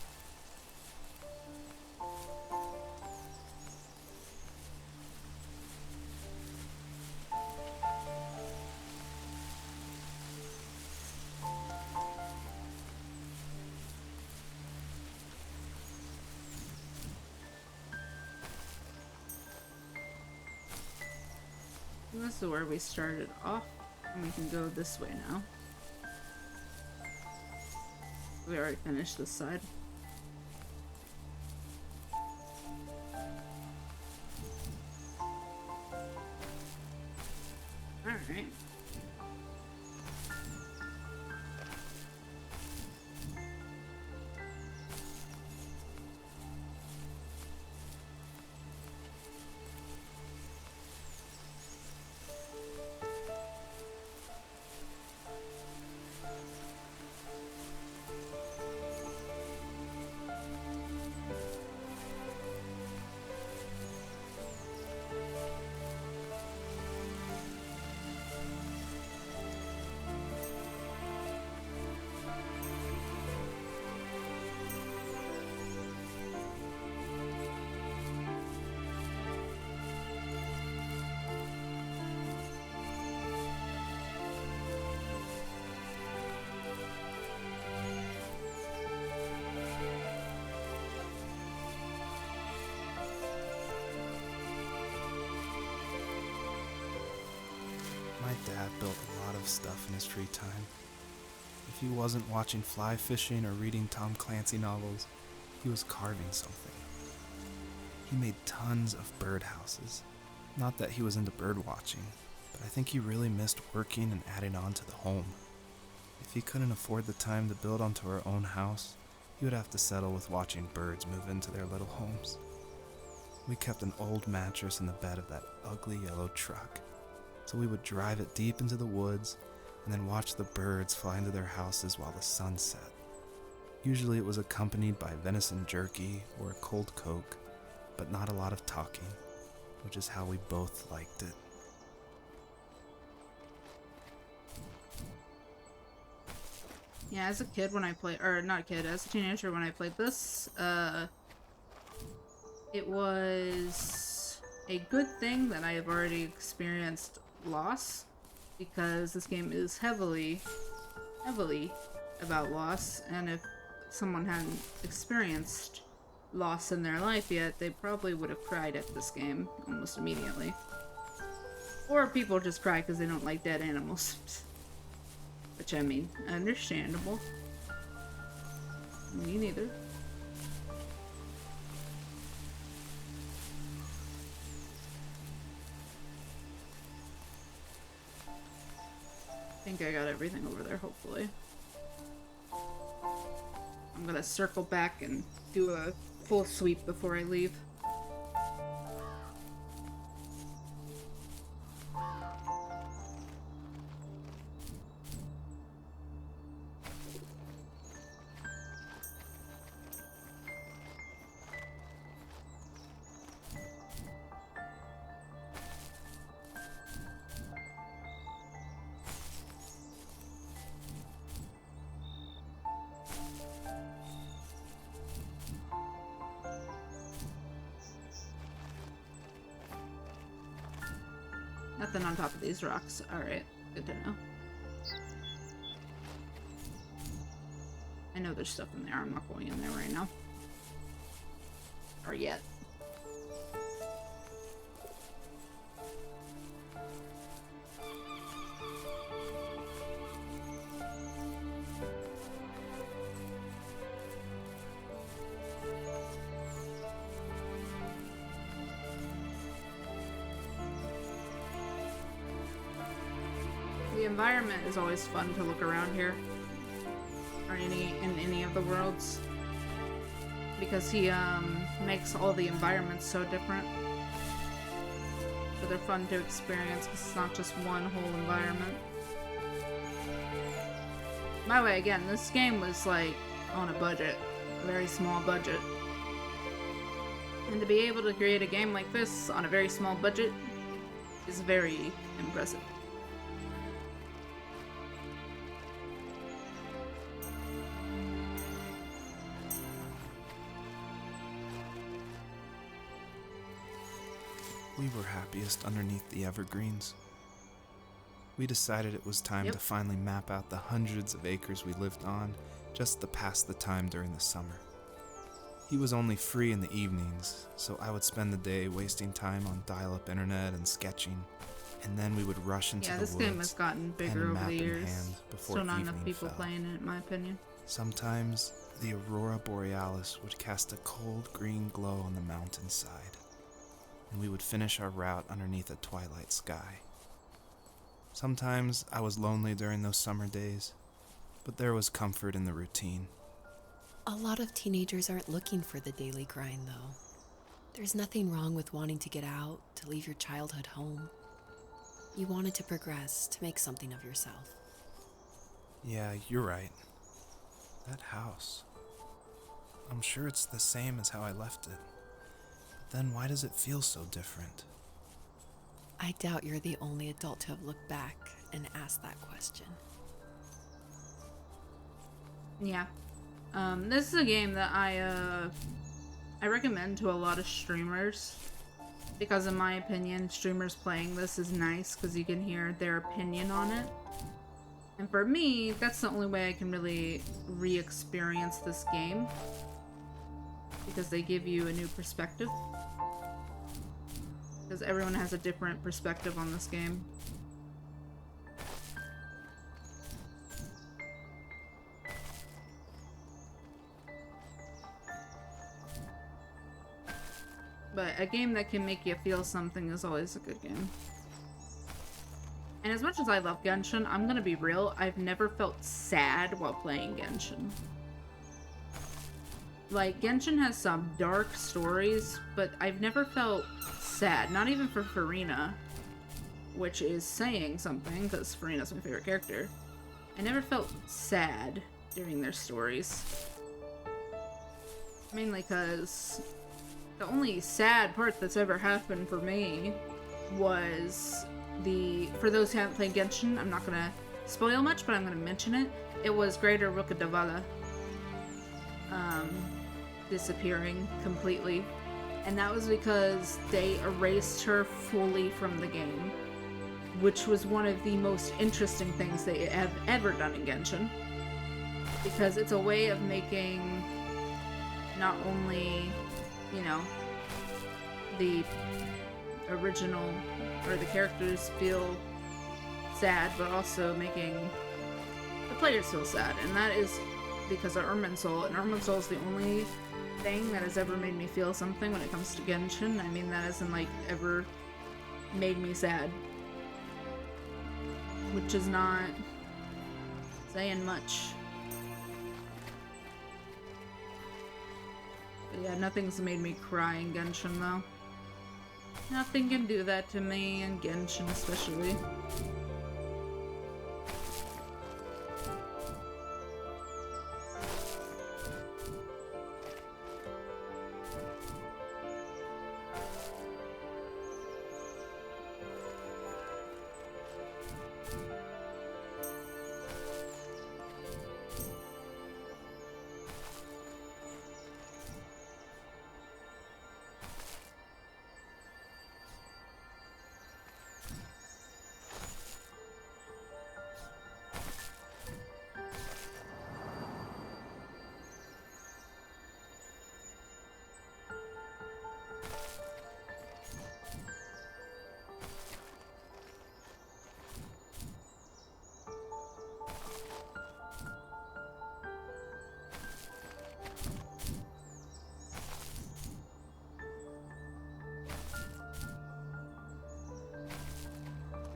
This is where we started off, and we can go this way now. We already finished this side. Alright. My dad built a lot of stuff in his free time. If he wasn't watching fly fishing or reading Tom Clancy novels, he was carving something. He made tons of birdhouses, Not that he was into bird watching, but I think he really missed working and adding on to the home. If he couldn't afford the time to build onto our own house, he would have to settle with watching birds move into their little homes. We kept an old mattress in the bed of that ugly yellow truck, so we would drive it deep into the woods and then watch the birds fly into their houses while the sun set. Usually it was accompanied by venison jerky or a cold Coke, but not a lot of talking, which is how we both liked it. Yeah, as a kid when I played, or not a kid, as a teenager when I played this, it was a good thing that I have already experienced loss, because this game is heavily about loss, and if someone hadn't experienced loss in their life yet, they probably would have cried at this game almost immediately. Or people just cry because they don't like dead animals. Which, I mean, understandable. Me neither. I think I got everything over there, hopefully. I'm gonna circle back and do a full sweep before I leave. Nothing on top of these rocks. Alright, good to know. I know there's stuff in there. I'm not going in there right now. Or yet. The environment is always fun to look around here, or in any of the worlds, because he makes all the environments so different. So they're fun to experience because it's not just one whole environment. By the way, again, this game was like on a budget, a very small budget. And to be able to create a game like this on a very small budget is very impressive. We were happiest underneath the evergreens. We decided it was time to finally map out the hundreds of acres we lived on just to pass the time during the summer. He was only free in the evenings, so I would spend the day wasting time on dial-up internet and sketching, and then we would rush into the woods. Yeah, this game has gotten bigger over the years. Still not enough people playing it, in my opinion. Sometimes the aurora borealis would cast a cold green glow on the mountainside, and we would finish our route underneath a twilight sky. Sometimes I was lonely during those summer days, but there was comfort in the routine. A lot of teenagers aren't looking for the daily grind, though. There's nothing wrong with wanting to get out, to leave your childhood home. You wanted to progress, to make something of yourself. Yeah, you're right. That house. I'm sure it's the same as how I left it. But then why does it feel so different? I doubt you're the only adult to have looked back and asked that question. Yeah. This is a game that I recommend to a lot of streamers, because in my opinion, streamers playing this is nice because you can hear their opinion on it. And for me, that's the only way I can really re-experience this game, because they give you a new perspective. Because everyone has a different perspective on this game. But a game that can make you feel something is always a good game. And as much as I love Genshin, I'm gonna be real, I've never felt sad while playing Genshin. Like, Genshin has some dark stories, but I've never felt sad. Not even for Farina, which is saying something, because Farina's my favorite character. I never felt sad during their stories. Mainly because the only sad part that's ever happened for me was for those who haven't played Genshin, I'm not gonna spoil much, but I'm gonna mention it. It was Greater Rukkhadevalla disappearing completely. And that was because they erased her fully from the game, which was one of the most interesting things they have ever done in Genshin. Because it's a way of making not only, you know, the original or the characters feel sad, but also making the players feel sad. And that is because of Irminsul, and Irminsul is the only thing that has ever made me feel something when it comes to Genshin. I mean, that hasn't, like, ever made me sad. Which is not saying much. But yeah, nothing's made me cry in Genshin, though. Nothing can do that to me, in Genshin especially.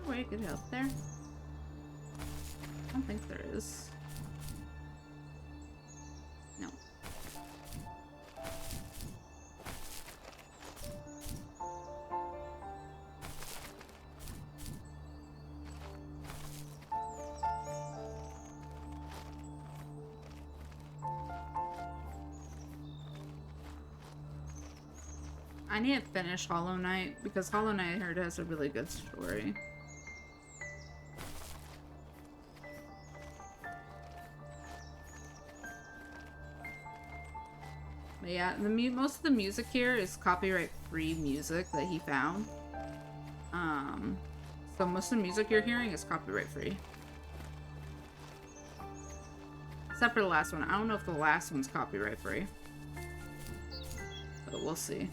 Way to get help there? I don't think there is. No. I need to finish Hollow Knight because Hollow Knight I heard has a really good story. But yeah, most of the music here is copyright-free music that he found. So most of the music you're hearing is copyright-free. Except for the last one. I don't know if the last one's copyright-free. But we'll see.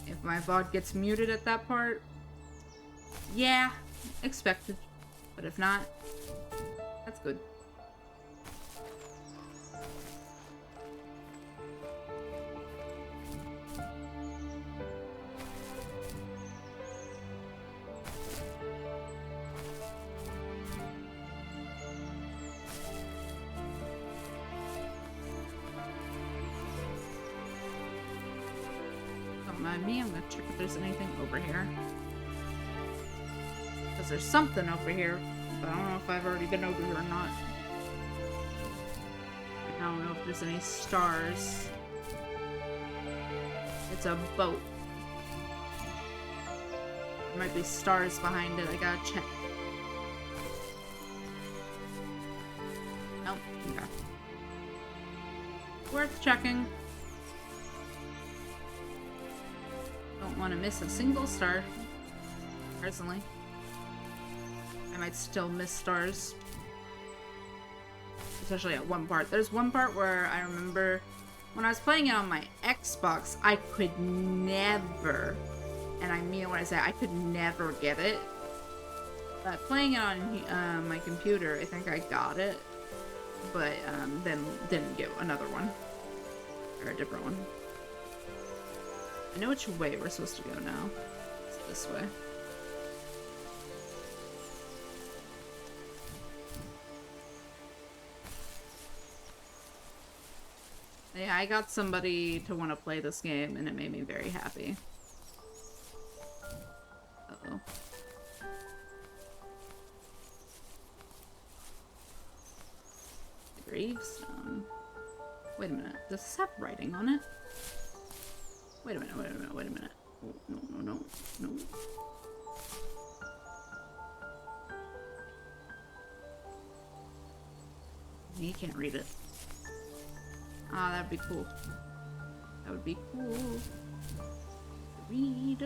If my VOD gets muted at that part, yeah, expected. But if not, that's good. Me, I'm gonna check if there's anything over here. Because there's something over here, but I don't know if I've already been over here or not. I don't know if there's any stars. It's a boat. There might be stars behind it, I gotta check. Nope, okay. Worth checking. Want to miss a single star. Personally, I might still miss stars, especially at one part. There's one part where I remember when I was playing it on my Xbox, I could never, and I mean when I say I could never get it, but playing it on my computer, I think I got it, but then didn't get another one or a different one. I know which way we're supposed to go now. It's this way. Yeah, I got somebody to want to play this game, and it made me very happy. Uh-oh. The gravestone. Wait a minute. Does this have writing on it? Wait a minute, wait a minute, wait a minute. Oh, no, no, no, no. You can't read it. Ah, that'd be cool. That would be cool. Read.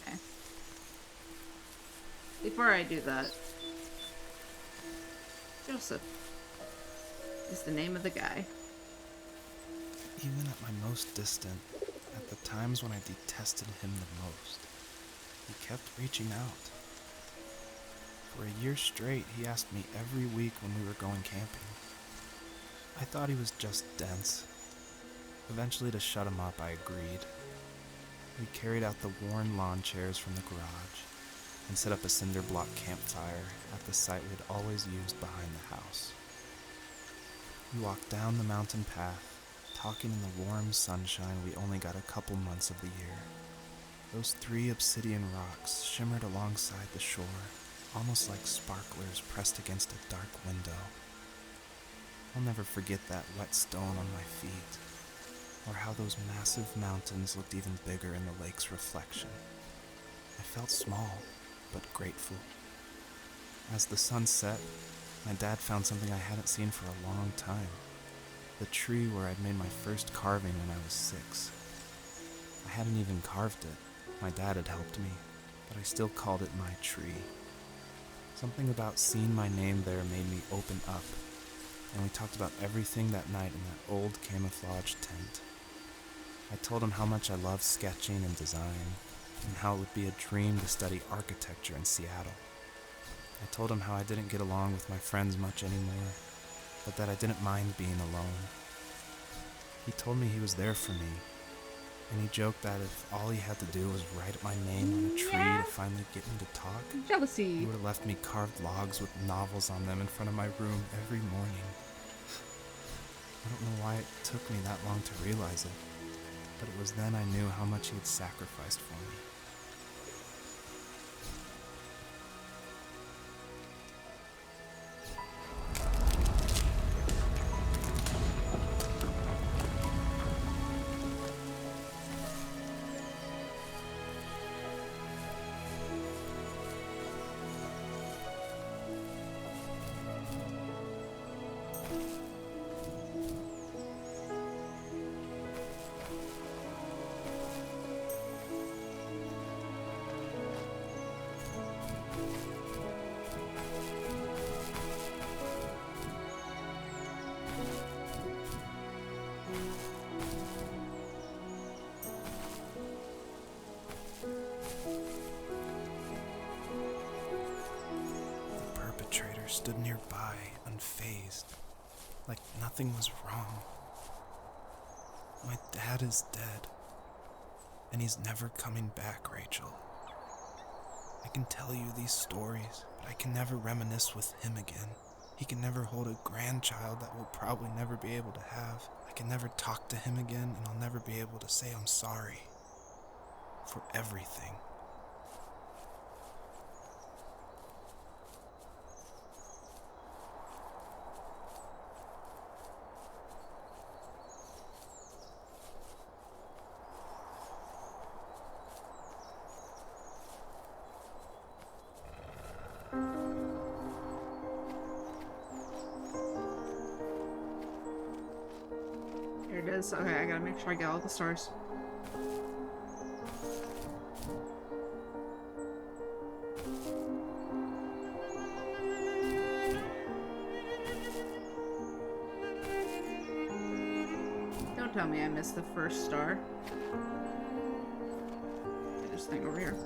Okay. Before I do that, Joseph is the name of the guy. Even at my most distant, at the times when I detested him the most, he kept reaching out. For a year straight, he asked me every week when we were going camping. I thought he was just dense. Eventually, to shut him up, I agreed. We carried out the worn lawn chairs from the garage and set up a cinder block campfire at the site we'd always used behind the house. We walked down the mountain path, talking in the warm sunshine we only got a couple months of the year. Those 3 obsidian rocks shimmered alongside the shore, almost like sparklers pressed against a dark window. I'll never forget that wet stone on my feet, or how those massive mountains looked even bigger in the lake's reflection. I felt small, but grateful. As the sun set, my dad found something I hadn't seen for a long time. The tree where I'd made my first carving when I was 6. I hadn't even carved it. My dad had helped me, but I still called it my tree. Something about seeing my name there made me open up, and we talked about everything that night in that old camouflage tent. I told him how much I loved sketching and design, and how it would be a dream to study architecture in Seattle. I told him how I didn't get along with my friends much anymore, but that I didn't mind being alone. He told me he was there for me, and he joked that if all he had to do was write my name on a tree to finally get me to talk, Jealousy. he would have left me carved logs with novels on them in front of my room every morning. I don't know why it took me that long to realize it, but it was then I knew how much he had sacrificed for me. Stood nearby, unfazed, like nothing was wrong. My dad is dead, and he's never coming back, Rachel. I can tell you these stories, but I can never reminisce with him again. He can never hold a grandchild that we'll probably never be able to have. I can never talk to him again, and I'll never be able to say I'm sorry for everything. Here it is. Okay, I gotta make sure I get all the stars. Don't Don't tell me I missed the first star. This thing over here.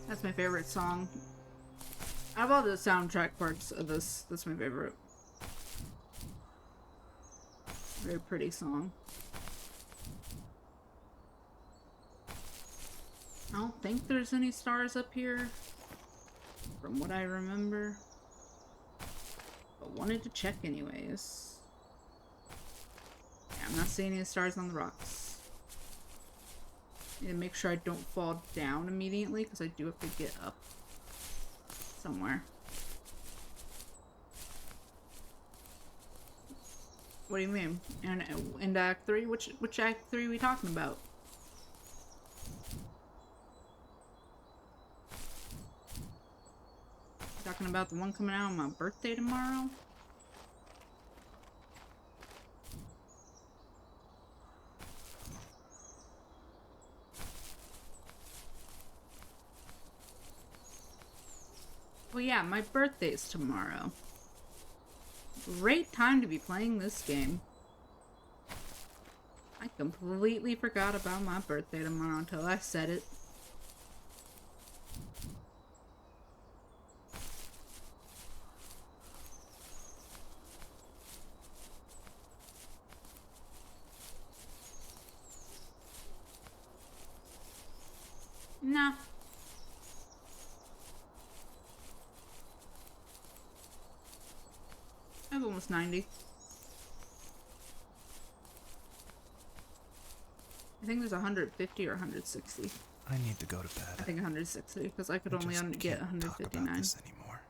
That's my favorite song. Out of all the soundtrack parts of this, that's my favorite. Very pretty song. I don't think there's any stars up here, from what I remember. But wanted to check anyways. Yeah, I'm not seeing any stars on the rocks. Need to make sure I don't fall down immediately, because I do have to get up somewhere. What do you mean? In Act 3? Which Act 3 are we talking about? Talking about the one coming out on my birthday tomorrow? Well, yeah, my birthday's tomorrow. Great time to be playing this game. I completely forgot about my birthday tomorrow until I said it. Nah. I have almost 90. I think there's 150 or 160. I need to go to bed. I think 160, because I could only get 159. Talk about this anymore.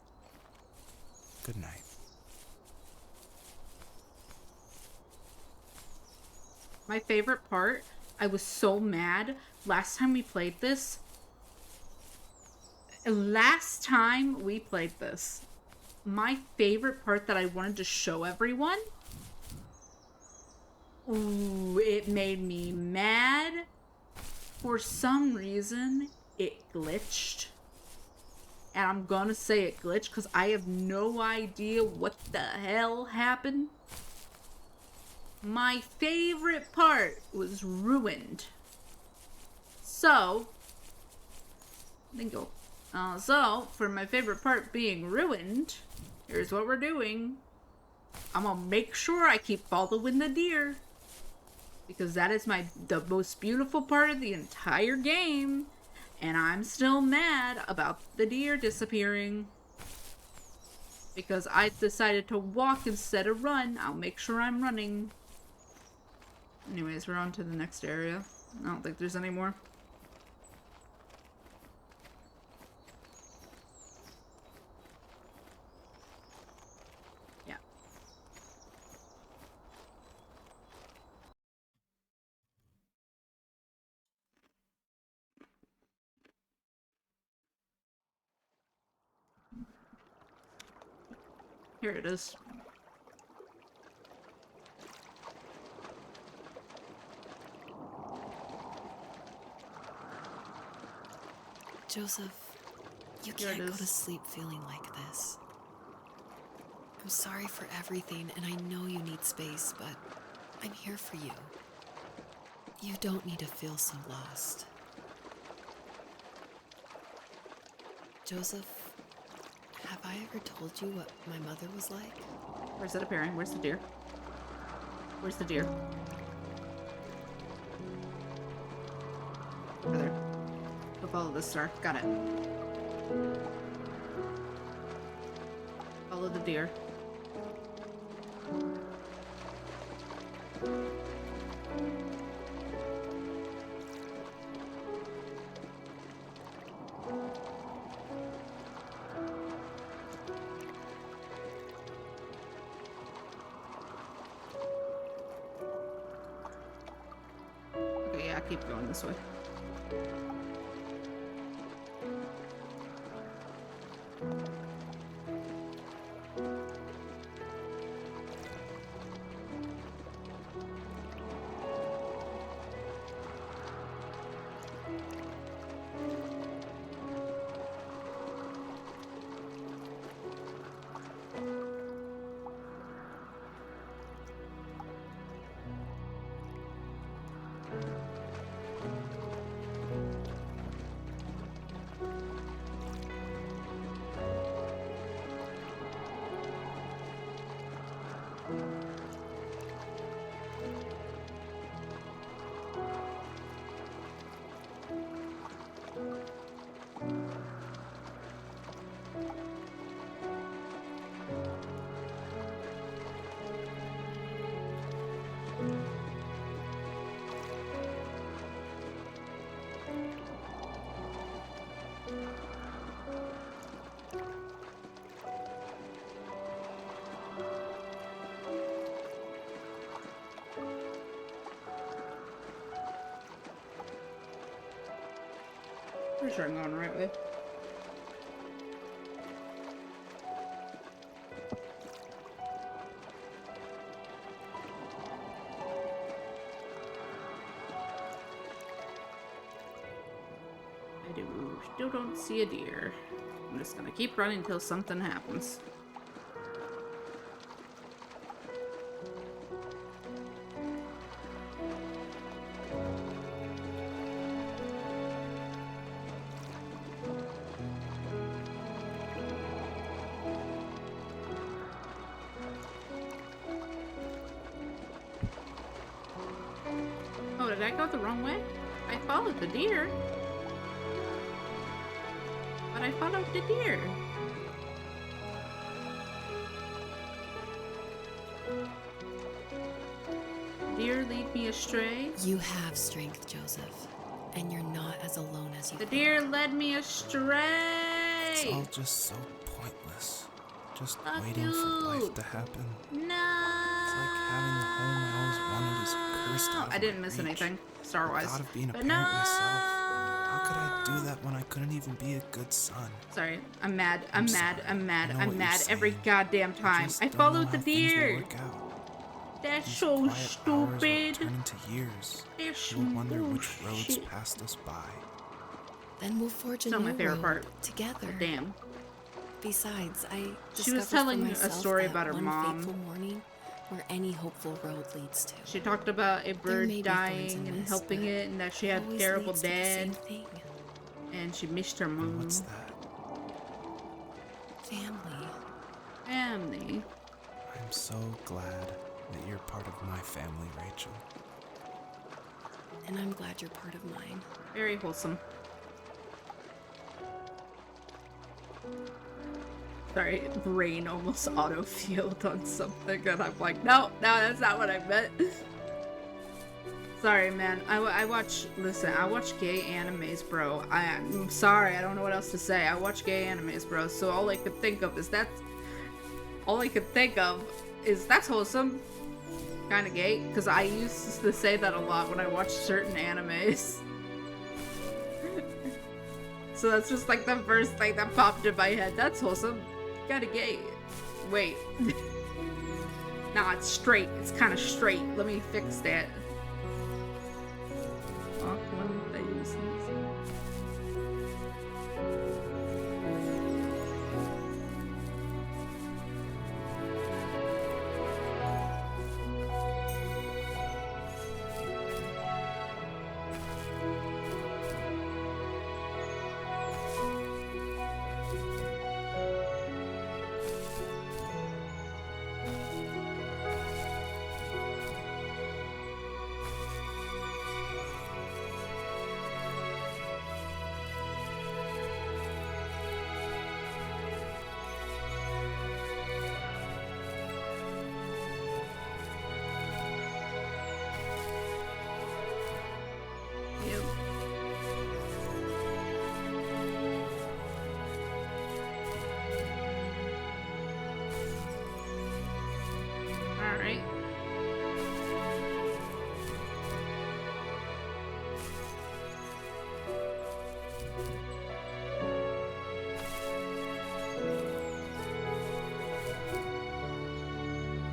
Good night. My favorite part, I was so mad last time we played this. My favorite part that I wanted to show everyone Ooh, it made me mad. For some reason, it glitched. And I'm gonna say it glitched because I have no idea what the hell happened. My favorite part was ruined. So, so, for my favorite part being ruined, here's what we're doing. I'm gonna make sure I keep following the deer. Because that is the most beautiful part of the entire game. And I'm still mad about the deer disappearing. Because I decided to walk instead of run. I'll make sure I'm running. Anyways, we're on to the next area. I don't think there's any more. Yeah. Here it is. Joseph, you can't go to sleep feeling like this. I'm sorry for everything, and I know you need space, but I'm here for you. You don't need to feel so lost. Joseph, have I ever told you what my mother was like? Where's it appearing? Where's the deer? Where's the deer? Over there. Go follow this star. Got it. Follow the deer. Okay, yeah, keep going this way. Pretty sure I'm going the right way. Still don't see a deer. I'm just gonna keep running until something happens. Oh, did I go the wrong way? I followed the deer. But I followed the deer. Deer lead me astray. You have strength, Joseph, and you're not as alone as you think. The deer led me astray. It's all just so pointless. Just waiting for life to happen. No. It's like having the home I always wanted is cursed out. I didn't miss anything, Star-wise. I thought of being a parent myself. How could I do that when I couldn't even be a good son? Sorry, I'm mad. I'm mad sorry. I'm mad. I know I'm what mad you're every saying. goddamn time. I don't followed know the how things will deer. work out. That's These so quiet hours will stupid. turn into years. That's We'll wonder which bullshit. roads passed us by. Then we'll forge a Still new my favorite road part. together. Damn. Besides, I She was discovered for telling a myself story that about her one mom. fateful morning where any hopeful road leads to. She talked about a There may bird be thorns dying in and this, helping but it, and that she it had a always terrible leads to the same dad, thing. and she missed her And mom. what's that? Family. Family. I'm so glad that you're part of my family, Rachel. And I'm glad you're part of mine. Very wholesome. Sorry, brain almost auto-filled on something, and I'm like, no, that's not what I meant. Sorry, man. I watch gay animes, bro. I'm sorry, I don't know what else to say. I watch gay animes, bro, so all I could think of is that's wholesome. Kinda gay, because I used to say that a lot when I watched certain animes. So that's just like the first thing that popped in my head. That's wholesome. Kinda gay. Wait. Nah, it's straight. It's kinda straight. Let me fix that. Auckland things. Alright.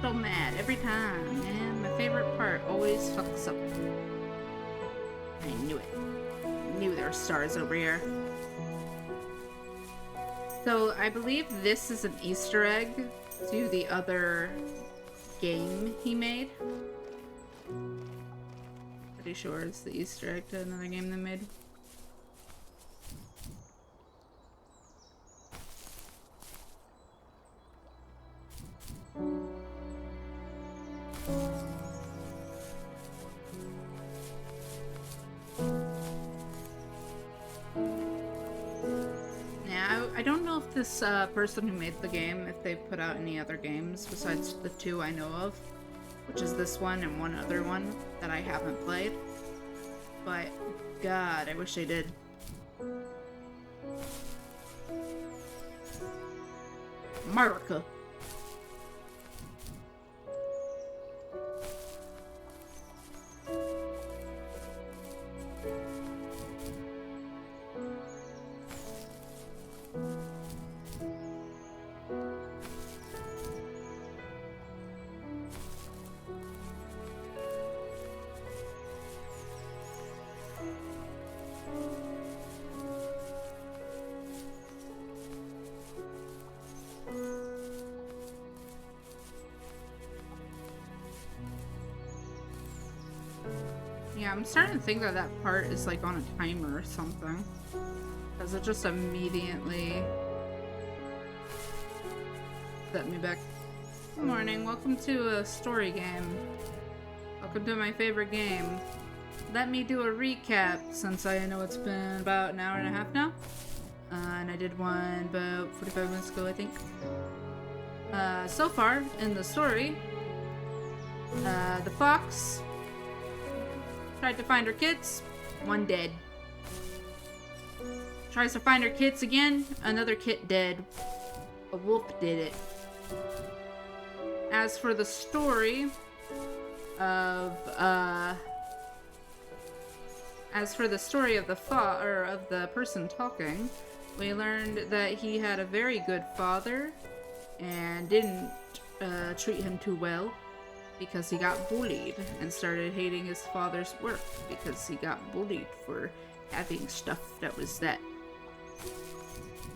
So mad every time, man. My favorite part always fucks up. I knew it. Knew there were stars over here. So I believe this is an Easter egg to the other game he made. Pretty sure it's the Easter egg to another game they made. I don't know if this person who made the game, if they put out any other games besides the two I know of, which is this one and one other one that I haven't played. But, God, I wish they did. America. Yeah, I'm starting to think that that part is like on a timer or something. Because it just immediately set me back. Good morning, welcome to a story game. Welcome to my favorite game. Let me do a recap since I know it's been about an hour and a half now. And I did one about 45 minutes ago, I think. So far in the story, the fox tried to find her kids, one dead. Tries to find her kids again, another kid dead. A wolf did it. As for the story of the person talking, we learned that he had a very good father and didn't treat him too well. because he got bullied and started hating his father's work because he got bullied for having stuff that was that.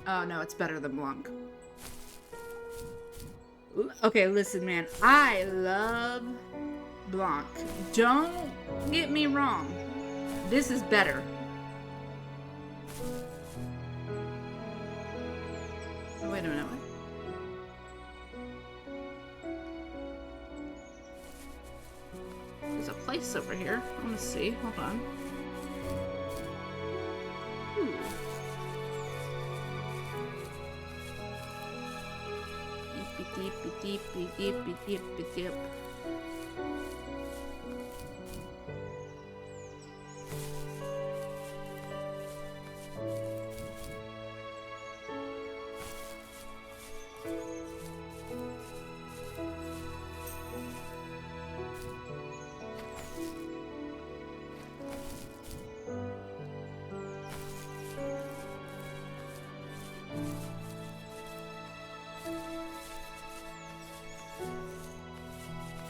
Oh no, it's better than Blanc. Okay, listen, man. I love Blanc. Don't get me wrong. This is better. Oh, wait a minute. There's a place over here. I want to see. Hold on. Ooh. Deep.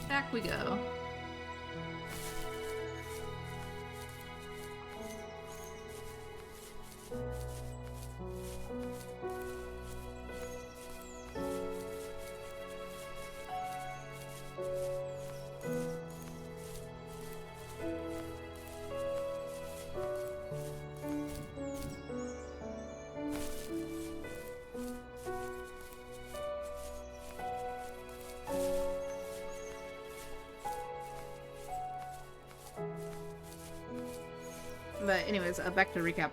Back we go. But anyways, back to recap.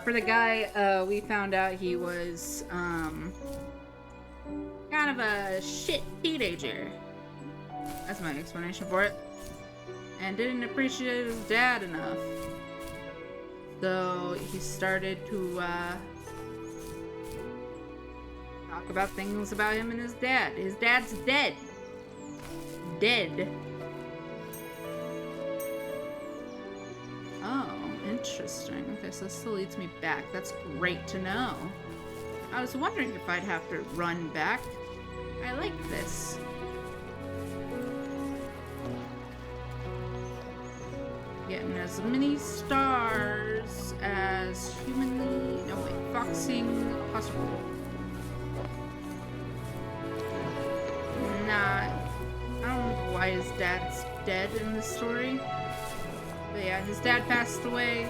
For the guy, we found out he was kind of a shit teenager. That's my explanation for it. And didn't appreciate his dad enough. So he started to talk about things about him and his dad. His dad's dead. Dead. Oh. Interesting. Okay, so this still leads me back. That's great to know. I was wondering if I'd have to run back. I like this. Getting as many stars as humanly... No, wait. Foxing possible. Nah. I don't know why his dad's dead in this story. But yeah, his dad passed away,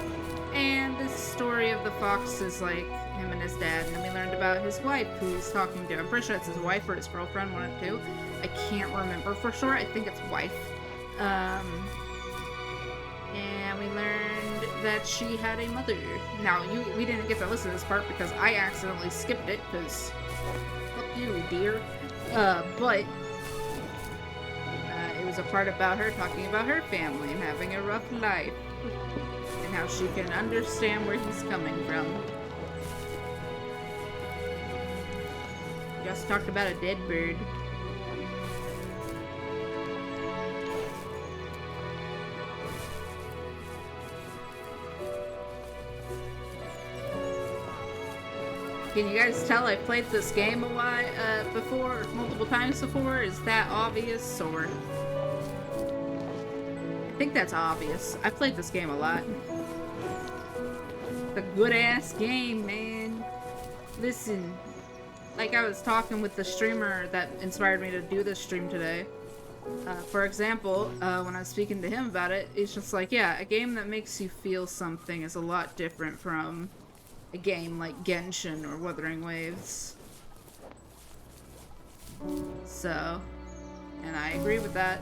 and the story of the fox is like him and his dad, and then we learned about his wife, who he's talking to. I'm pretty sure it's his wife or his girlfriend, one of the two. I can't remember for sure. I think it's wife. And we learned that she had a mother. Now, we didn't get to listen to this part because I accidentally skipped it, because fuck you, dear. But it was a part about her talking about her family and having a rough life and how she can understand where he's coming from. Just talked about a dead bird. Can you guys tell I played this game a while before, multiple times before? Is that obvious, or? I think that's obvious. I played this game a lot. It's a good-ass game, man. Listen, like I was talking with the streamer that inspired me to do this stream today. For example, when I was speaking to him about it, it's just like, yeah, a game that makes you feel something is a lot different from a game like Genshin or Wuthering Waves. So, and I agree with that.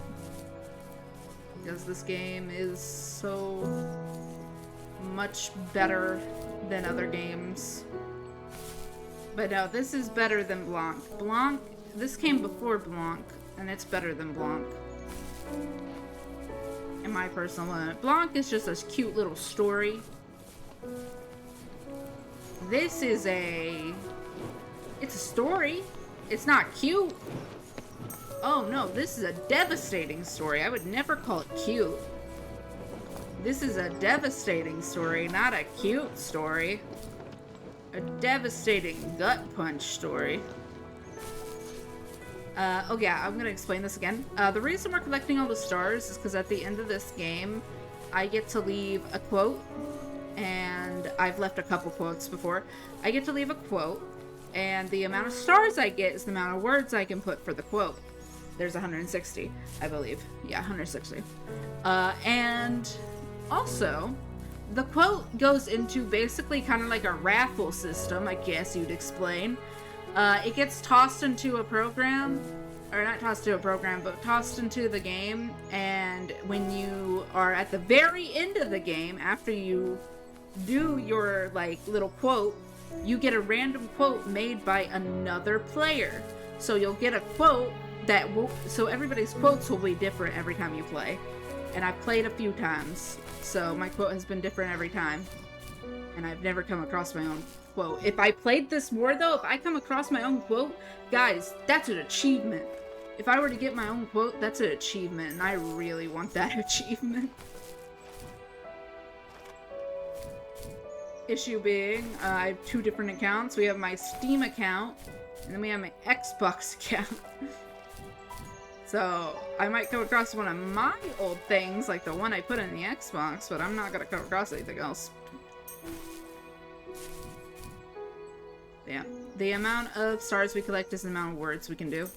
Because this game is so much better than other games. But no, this is better than Blanc. Blanc, this came before Blanc, and it's better than Blanc. In my personal limit. Blanc is just a cute little story. This is it's a story. It's not cute. Oh no, this is a devastating story. I would never call it cute. This is a devastating story, not a cute story. A devastating gut punch story. Oh yeah, I'm gonna explain this again. The reason we're collecting all the stars is because at the end of this game, I get to leave a quote, and I've left a couple quotes before. I get to leave a quote, and the amount of stars I get is the amount of words I can put for the quote. There's 160, I believe. Yeah, 160. And also, the quote goes into basically kind of like a raffle system, I guess you'd explain. It gets tossed into a program, or not tossed to a program, but tossed into the game, and when you are at the very end of the game, after you do your, like, little quote, you get a random quote made by another player. So you'll get a quote that will, so everybody's quotes will be different every time you play. And I've played a few times, so my quote has been different every time. And I've never come across my own quote. If I played this more, though, if I come across my own quote, guys, that's an achievement. If I were to get my own quote, that's an achievement, and I really want that achievement. Issue being, I have 2 different accounts. We have my Steam account, and then we have my Xbox account. So, I might come across one of my old things, like the one I put in the Xbox, but I'm not gonna come across anything else. Yeah, the amount of stars we collect is the amount of words we can do.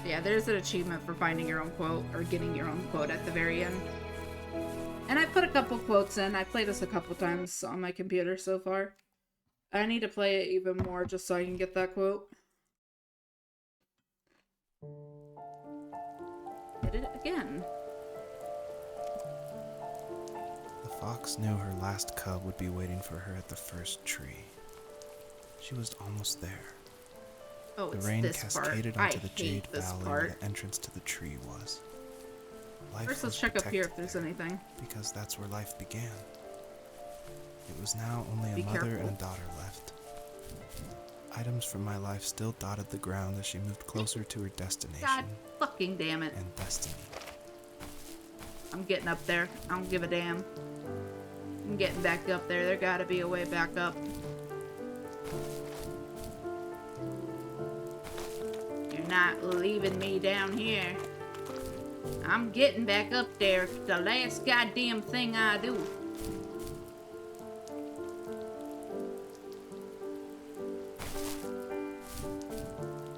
Yeah, there's an achievement for finding your own quote, or getting your own quote at the very end. And I put a couple quotes in. I played this a couple times on my computer so far. I need to play it even more just so I can get that quote. Did it again. The fox knew her last cub would be waiting for her at the first tree. She was almost there. Oh, the it's rain this cascaded part. onto the jade valley where the entrance to the tree was. Life First, let's was check up here if there's there, anything. Because that's where life began. It was now only a mother and a daughter left. Items from my life still dotted the ground as she moved closer to her destination. God fucking damn it. And destiny. I'm getting up there. I don't give a damn. I'm getting back up there. There gotta be a way back up. You're not leaving me down here. I'm getting back up there. It's the last goddamn thing I do.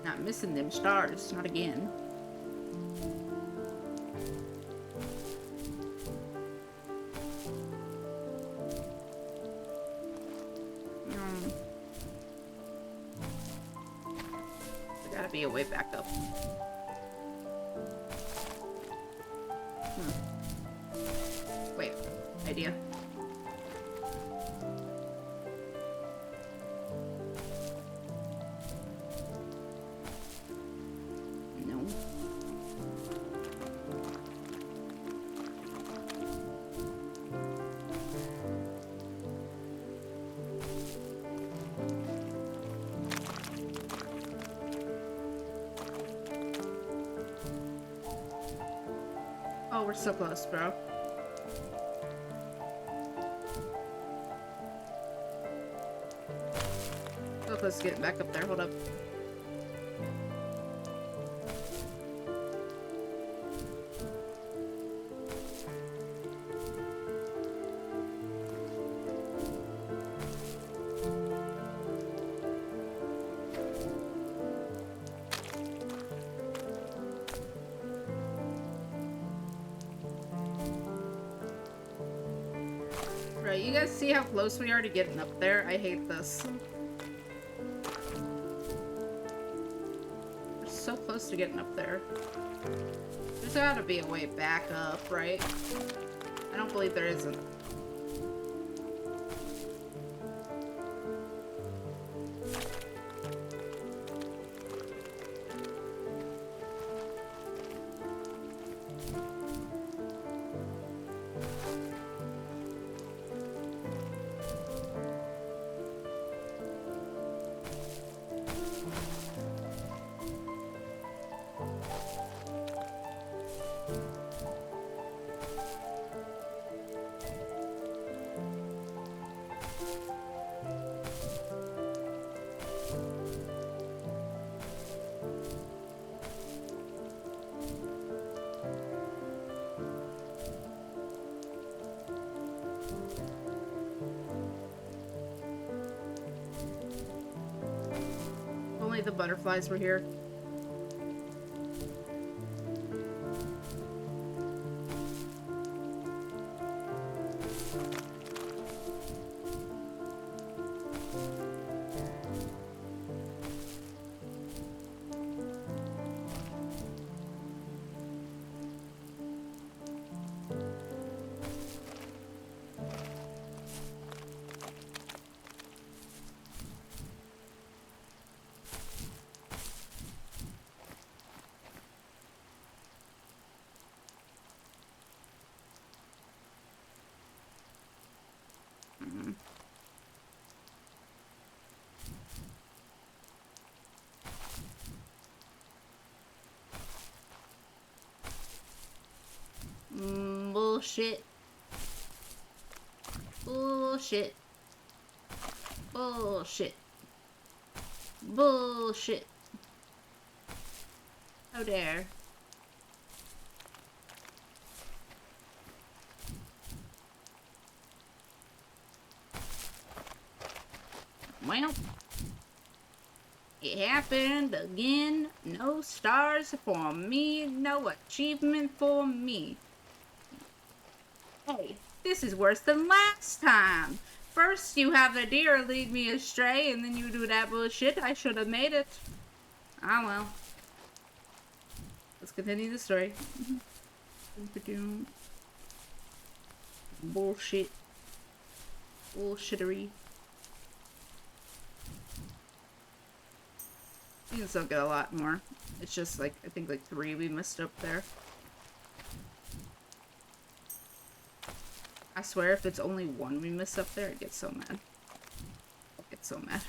Not missing them stars. Not again. There gotta be a way back up. Wait, idea. No. Oh, we're so close, bro. So close to getting back up there. Hold up. Right, you guys see how close we are to getting up there? I hate this. We're so close to getting up there. There's gotta be a way back up, right? I don't believe there isn't. the butterflies were here. Bullshit. Bullshit. Bullshit. Bullshit. How dare. Well, it happened again. No stars for me. No achievement for me. Hey, this is worse than last time. First you have the deer lead me astray, and then you do that bullshit. I should have made it. Ah well. Let's continue the story. Bullshit. Bullshittery. You can still get a lot more. It's just like, I think like 3 we missed up there. I swear if it's only 1 we miss up there, I get so mad. I get so mad.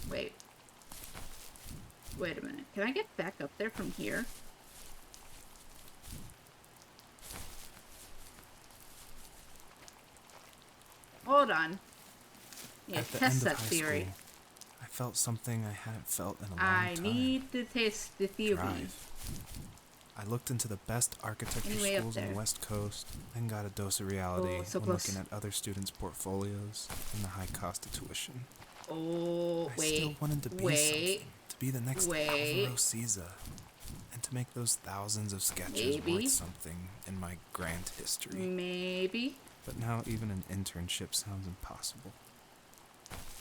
Wait. Wait a minute. Can I get back up there from here? Hold on. Yeah, test that theory. School, I felt something I hadn't felt in a long time. I need to test the theory. Drive. I looked into the best architecture schools on the West Coast, then got a dose of reality when looking at other students' portfolios and the high cost of tuition. Oh, I still wanted to be something, to be the next Alvaro Siza, and to make those thousands of sketches worth something in my grand history. Maybe. But now even an internship sounds impossible.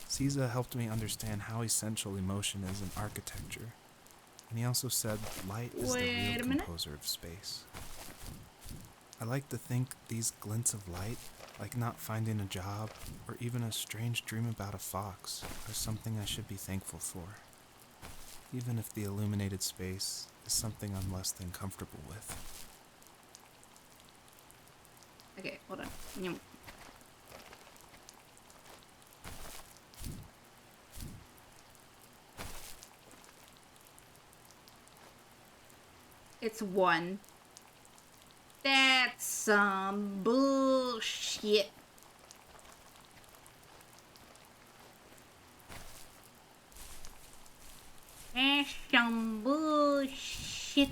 Siza helped me understand how essential emotion is in architecture, and he also said light is the real composer of space. I like to think these glints of light, like not finding a job, or even a strange dream about a fox, are something I should be thankful for, even if the illuminated space is something I'm less than comfortable with. Okay, hold on. It's 1. That's some bullshit. That's some bullshit.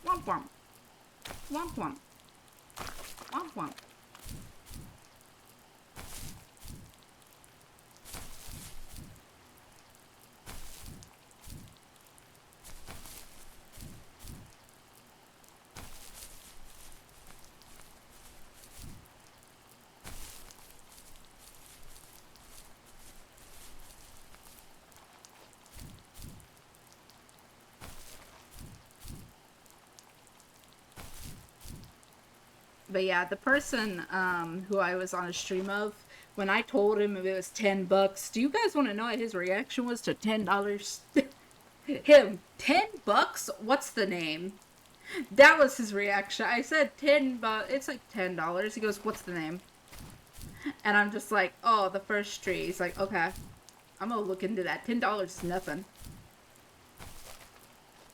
Womp womp. Womp womp. Womp womp. But yeah, the person who I was on a stream of, when I told him if it was $10, do you guys want to know what his reaction was to $10? Him, $10? What's the name? That was his reaction. I said $10, it's like $10. He goes, what's the name? And I'm just like, oh, the first tree. He's like, okay, I'm gonna look into that. $10 is nothing.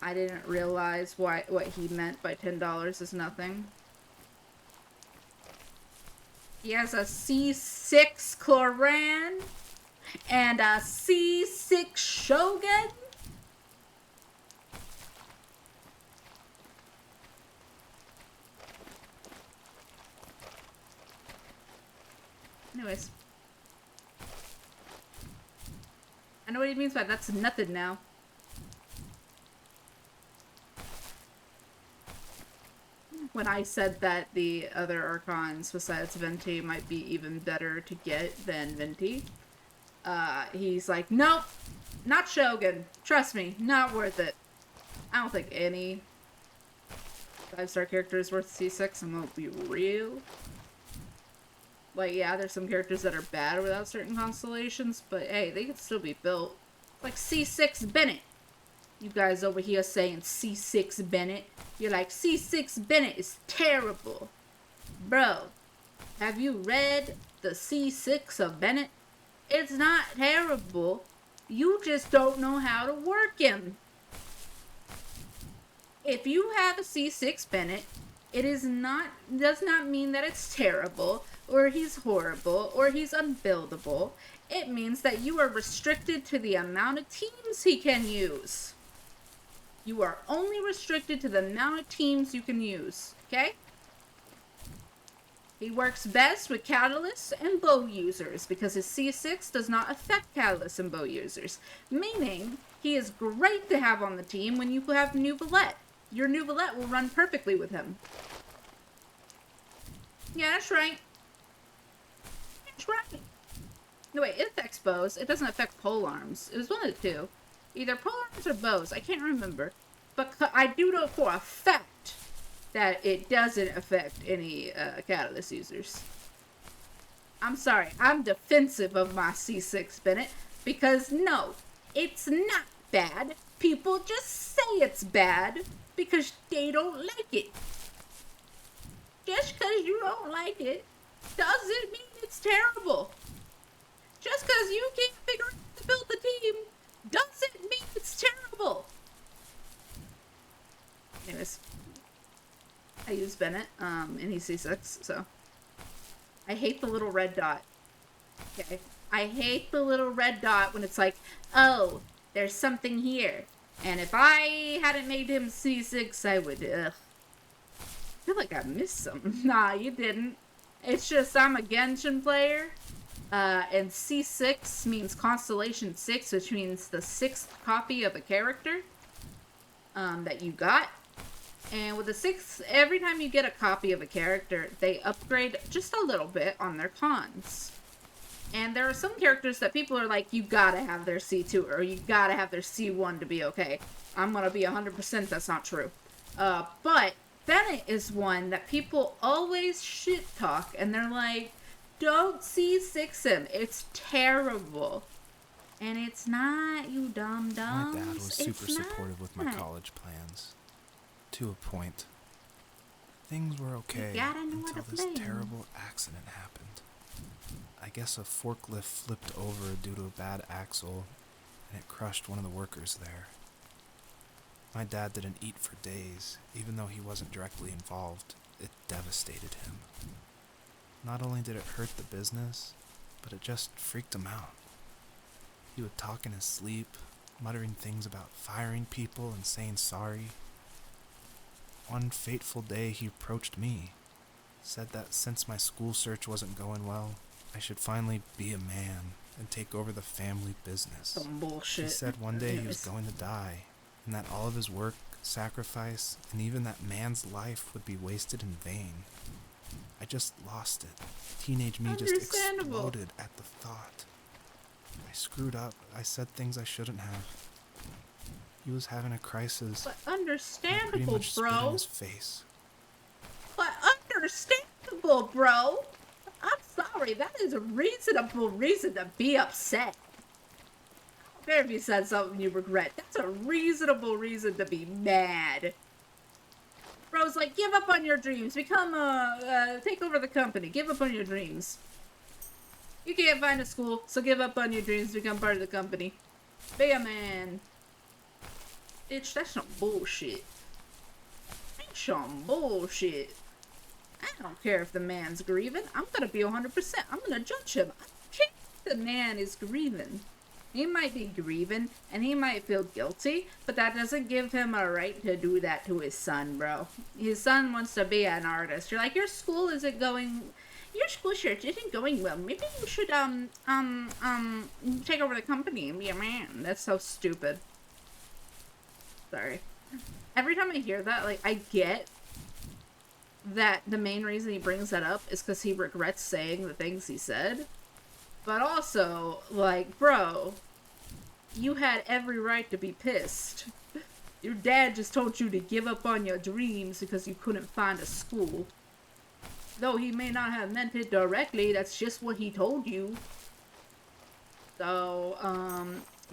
I didn't realize what he meant by $10 is nothing. He has a C6 Cloran and a C6 Shogun. Anyways. I know what he means by that's nothing now. When I said that the other Archons besides Venti might be even better to get than Venti, he's like, nope, not Shogun. Trust me, not worth it. I don't think any 5-star character is worth C6, I'm gonna be real. Like, yeah, there's some characters that are bad without certain constellations, but hey, they can still be built. Like C6 Bennett. You guys over here saying C6 Bennett. You're like, C6 Bennett is terrible. Bro, have you read the C6 of Bennett? It's not terrible. You just don't know how to work him. If you have a C6 Bennett, it does not mean that it's terrible, or he's horrible, or he's unbuildable. It means that you are restricted to the amount of teams he can use. You are only restricted to the amount of teams you can use, okay? He works best with Catalysts and Bow users because his C6 does not affect Catalysts and Bow users, meaning he is great to have on the team when you have Neuvillette. Your Neuvillette will run perfectly with him. Yeah, that's right. That's right. No, wait, it affects bows. It doesn't affect polearms. It was one of the two. Either polearms or bows. I can't remember. But I do know for a fact that it doesn't affect any Catalyst users. I'm sorry. I'm defensive of my C6 Bennett because no, it's not bad. People just say it's bad because they don't like it. Just because you don't like it doesn't mean it's terrible. Just because you can't figure out how to build the team doesn't mean it's terrible. Anyways, I use Bennett, and he's C6, so. I hate the little red dot. Okay? I hate the little red dot when it's like, oh, there's something here. And if I hadn't made him C6, I would, I feel like I missed some. Nah, you didn't. It's just I'm a Genshin player. And C6 means Constellation 6, which means the 6th copy of a character that you got. And with the 6th, every time you get a copy of a character, they upgrade just a little bit on their cons. And there are some characters that people are like, you gotta have their C2 or you gotta have their C1 to be okay. I'm gonna be 100% that's not true. But Bennett is one that people always shit talk and they're like, don't C6 him. It's terrible. And it's not, you dumb dumbs. My dad was super supportive with my college plans. To a point. Things were okay until this terrible accident happened. I guess a forklift flipped over due to a bad axle, and it crushed one of the workers there. My dad didn't eat for days, even though he wasn't directly involved. It devastated him. Not only did it hurt the business, but it just freaked him out. He would talk in his sleep, muttering things about firing people and saying sorry. One fateful day he approached me, said that since my school search wasn't going well, I should finally be a man and take over the family business. Some bullshit. He said one day he was going to die, and that all of his work, sacrifice, and even that man's life would be wasted in vain. I just lost it. Teenage me just exploded at the thought. I screwed up. I said things I shouldn't have. He was having a crisis. But understandable, pretty much bro. spit in his face. But understandable, bro. I'm sorry. That is a reasonable reason to be upset. I don't care if you said something you regret. That's a reasonable reason to be mad. Bro's like, give up on your dreams. Become take over the company. Give up on your dreams. You can't find a school, so give up on your dreams. Become part of the company. Be a man. Bitch, that's some bullshit. That's some bullshit. I don't care if the man's grieving. I'm gonna be 100%. I'm gonna judge him. I don't care if the man is grieving. He might be grieving, and he might feel guilty, but that doesn't give him a right to do that to his son, bro. His son wants to be an artist. You're like, your school isn't going... your school search isn't going well. Maybe you should, take over the company and be a man. That's so stupid. Sorry. Every time I hear that, like, I get that the main reason he brings that up is because he regrets saying the things he said. But also, like, bro, you had every right to be pissed. Your dad just told you to give up on your dreams because you couldn't find a school. Though he may not have meant it directly, that's just what he told you. So,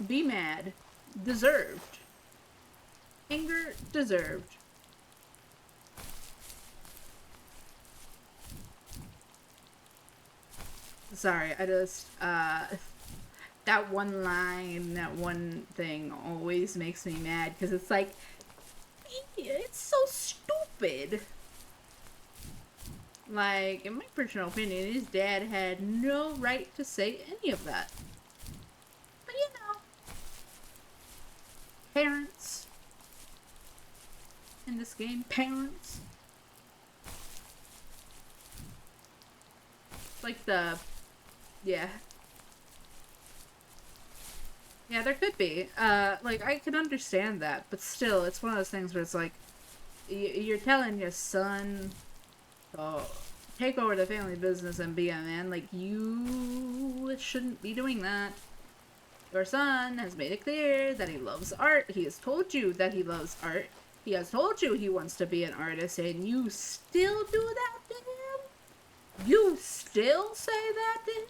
be mad. Deserved. Anger deserved. Sorry, I just, that one line, that one thing always makes me mad, because it's like, it's so stupid. Like, in my personal opinion, his dad had no right to say any of that. But you know, parents in this game, parents. Like the, yeah. Yeah, there could be. Like, I can understand that, but still, it's one of those things where it's like, you're telling your son, oh, take over the family business and be a man. Like, you shouldn't be doing that. Your son has made it clear that he loves art. He has told you that he loves art. He has told you he wants to be an artist, and you still do that to him? You still say that to him?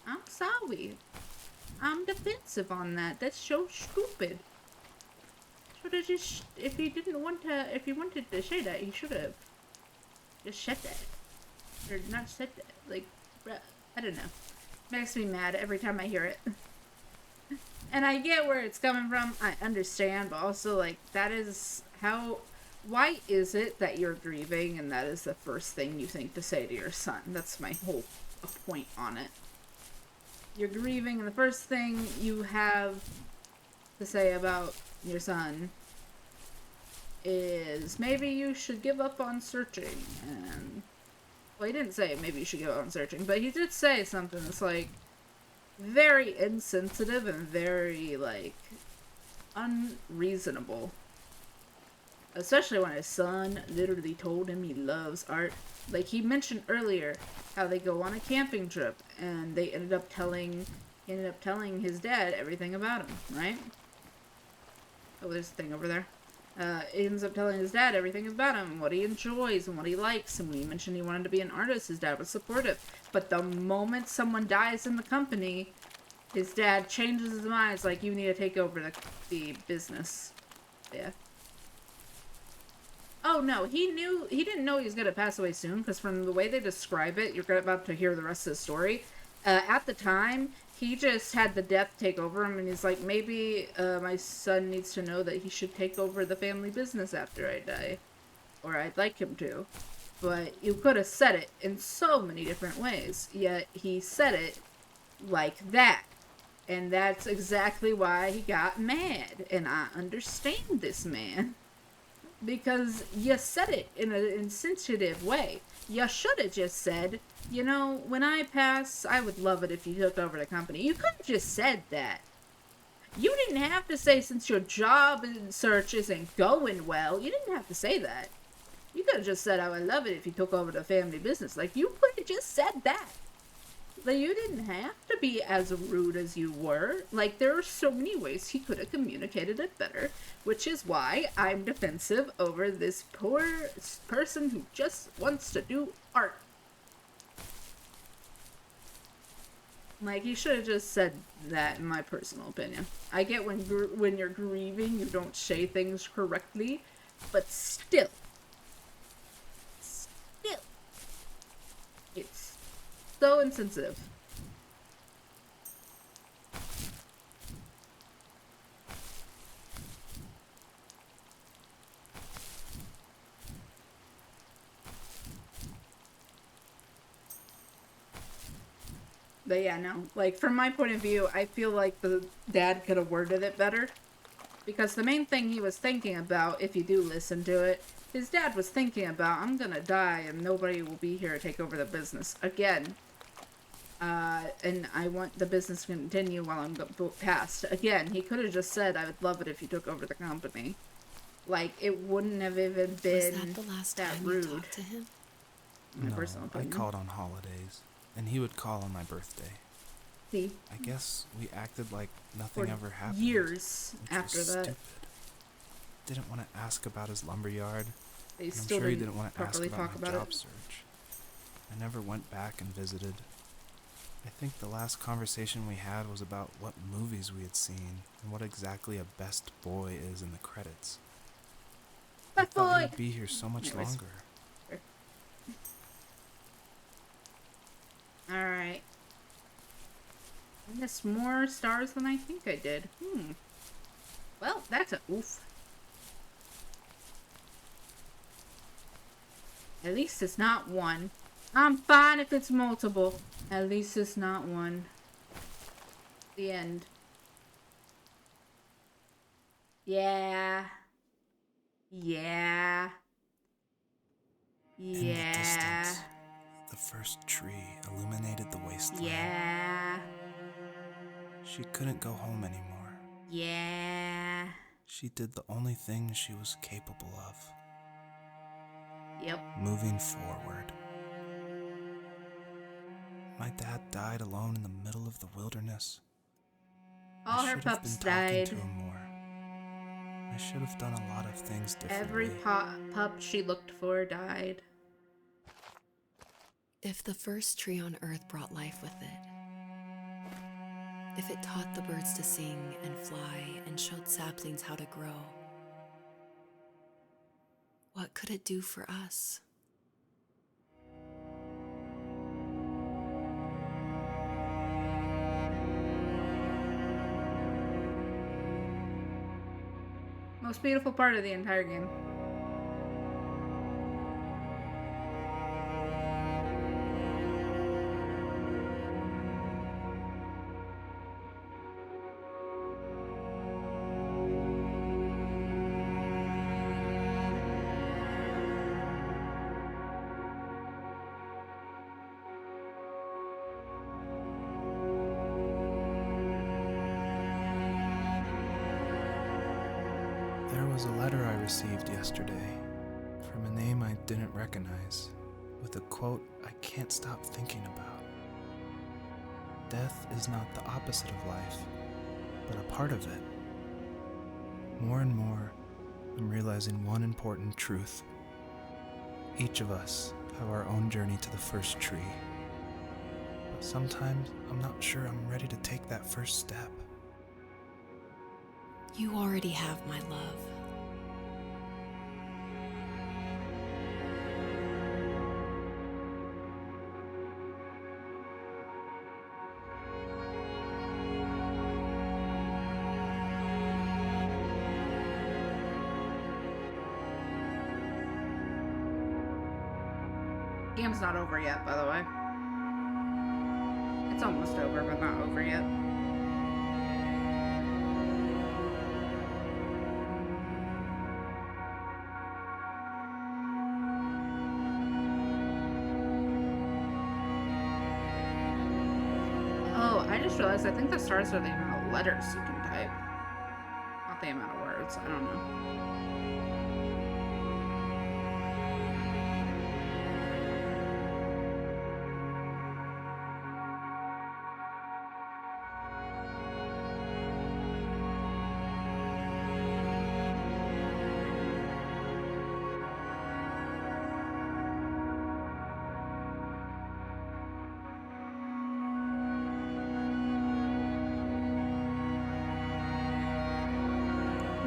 I'm sorry. I'm defensive on that. That's so stupid. Should have just, if he wanted to say that, he should have just said that. Or not said that. Like, I don't know. Makes me mad every time I hear it. And I get where it's coming from. I understand, but also, like, that is how, why is it that you're grieving and that is the first thing you think to say to your son? That's my whole point on it. You're grieving, and the first thing you have to say about your son is maybe you should give up on searching. And, well, he didn't say maybe you should give up on searching, but he did say something that's, like, very insensitive and very, like, unreasonable. Especially when his son literally told him he loves art. Like, he mentioned earlier how they go on a camping trip, and they ended up telling his dad everything about him, right? Oh, there's a thing over there. He ends up telling his dad everything about him, what he enjoys and what he likes, and when he mentioned he wanted to be an artist, his dad was supportive. But the moment someone dies in the company, his dad changes his mind. It's like, you need to take over the business. Yeah. Oh, no, he didn't know he was going to pass away soon, because from the way they describe it, you're about to hear the rest of the story. At the time, he just had the death take over him, and he's like, maybe my son needs to know that he should take over the family business after I die. Or I'd like him to. But you could have said it in so many different ways, yet he said it like that. And that's exactly why he got mad, and I understand this man. Because you said it in an insensitive way. You should have just said, you know, when I pass, I would love it if you took over the company. You could have just said that. You didn't have to say, since your job search isn't going well, you didn't have to say that. You could have just said, I would love it if you took over the family business. Like, you could have just said that. Like, you didn't have to be as rude as you were. Like, there are so many ways he could have communicated it better, which is why I'm defensive over this poor person who just wants to do art. Like, he should have just said that, in my personal opinion. I get when you're grieving, you don't say things correctly, but still, it's so insensitive. But yeah, no. Like, from my point of view, I feel like the dad could have worded it better. Because the main thing he was thinking about, if you do listen to it, his dad was thinking about, I'm gonna die and nobody will be here to take over the business again. And I want the business to continue while I'm passed. Again, he could have just said, I would love it if you took over the company. Like, it wouldn't have even been was that the last that time rude. you talked to him? My No, personal opinion. I called on holidays, and he would call on my birthday. See? I guess we acted like nothing ever happened. Years after that. Stupid. Didn't want to ask about his lumberyard. They I'm sure he didn't want to ask about my job it. search. I never went back and visited. I think the last conversation we had was about what movies we had seen and what exactly a best boy is in the credits. I thought he would be here so much longer. Alright. I missed more stars than I think I did. Well, that's a oof. At least it's not one. I'm fine if it's multiple. At least it's not one. The end. Yeah. Yeah. In the distance, the first tree illuminated the wasteland. Yeah. She couldn't go home anymore. Yeah. She did the only thing she was capable of. Yep. Moving forward. My dad died alone in the middle of the wilderness. All her pups died. I should have been talking to him more. I should have done a lot of things differently. Every pup she looked for died. If the first tree on Earth brought life with it, if it taught the birds to sing and fly and showed saplings how to grow, what could it do for us? Most beautiful part of the entire game. There was a letter I received yesterday from a name I didn't recognize, with a quote I can't stop thinking about. Death is not the opposite of life, but a part of it. More and more, I'm realizing one important truth. Each of us have our own journey to the first tree. But sometimes I'm not sure I'm ready to take that first step. You already have my love. Game's not over yet, by the way. It's almost over, but not over yet. Oh, I just realized I think the stars are the amount of letters you can type. Not the amount of words. I don't know.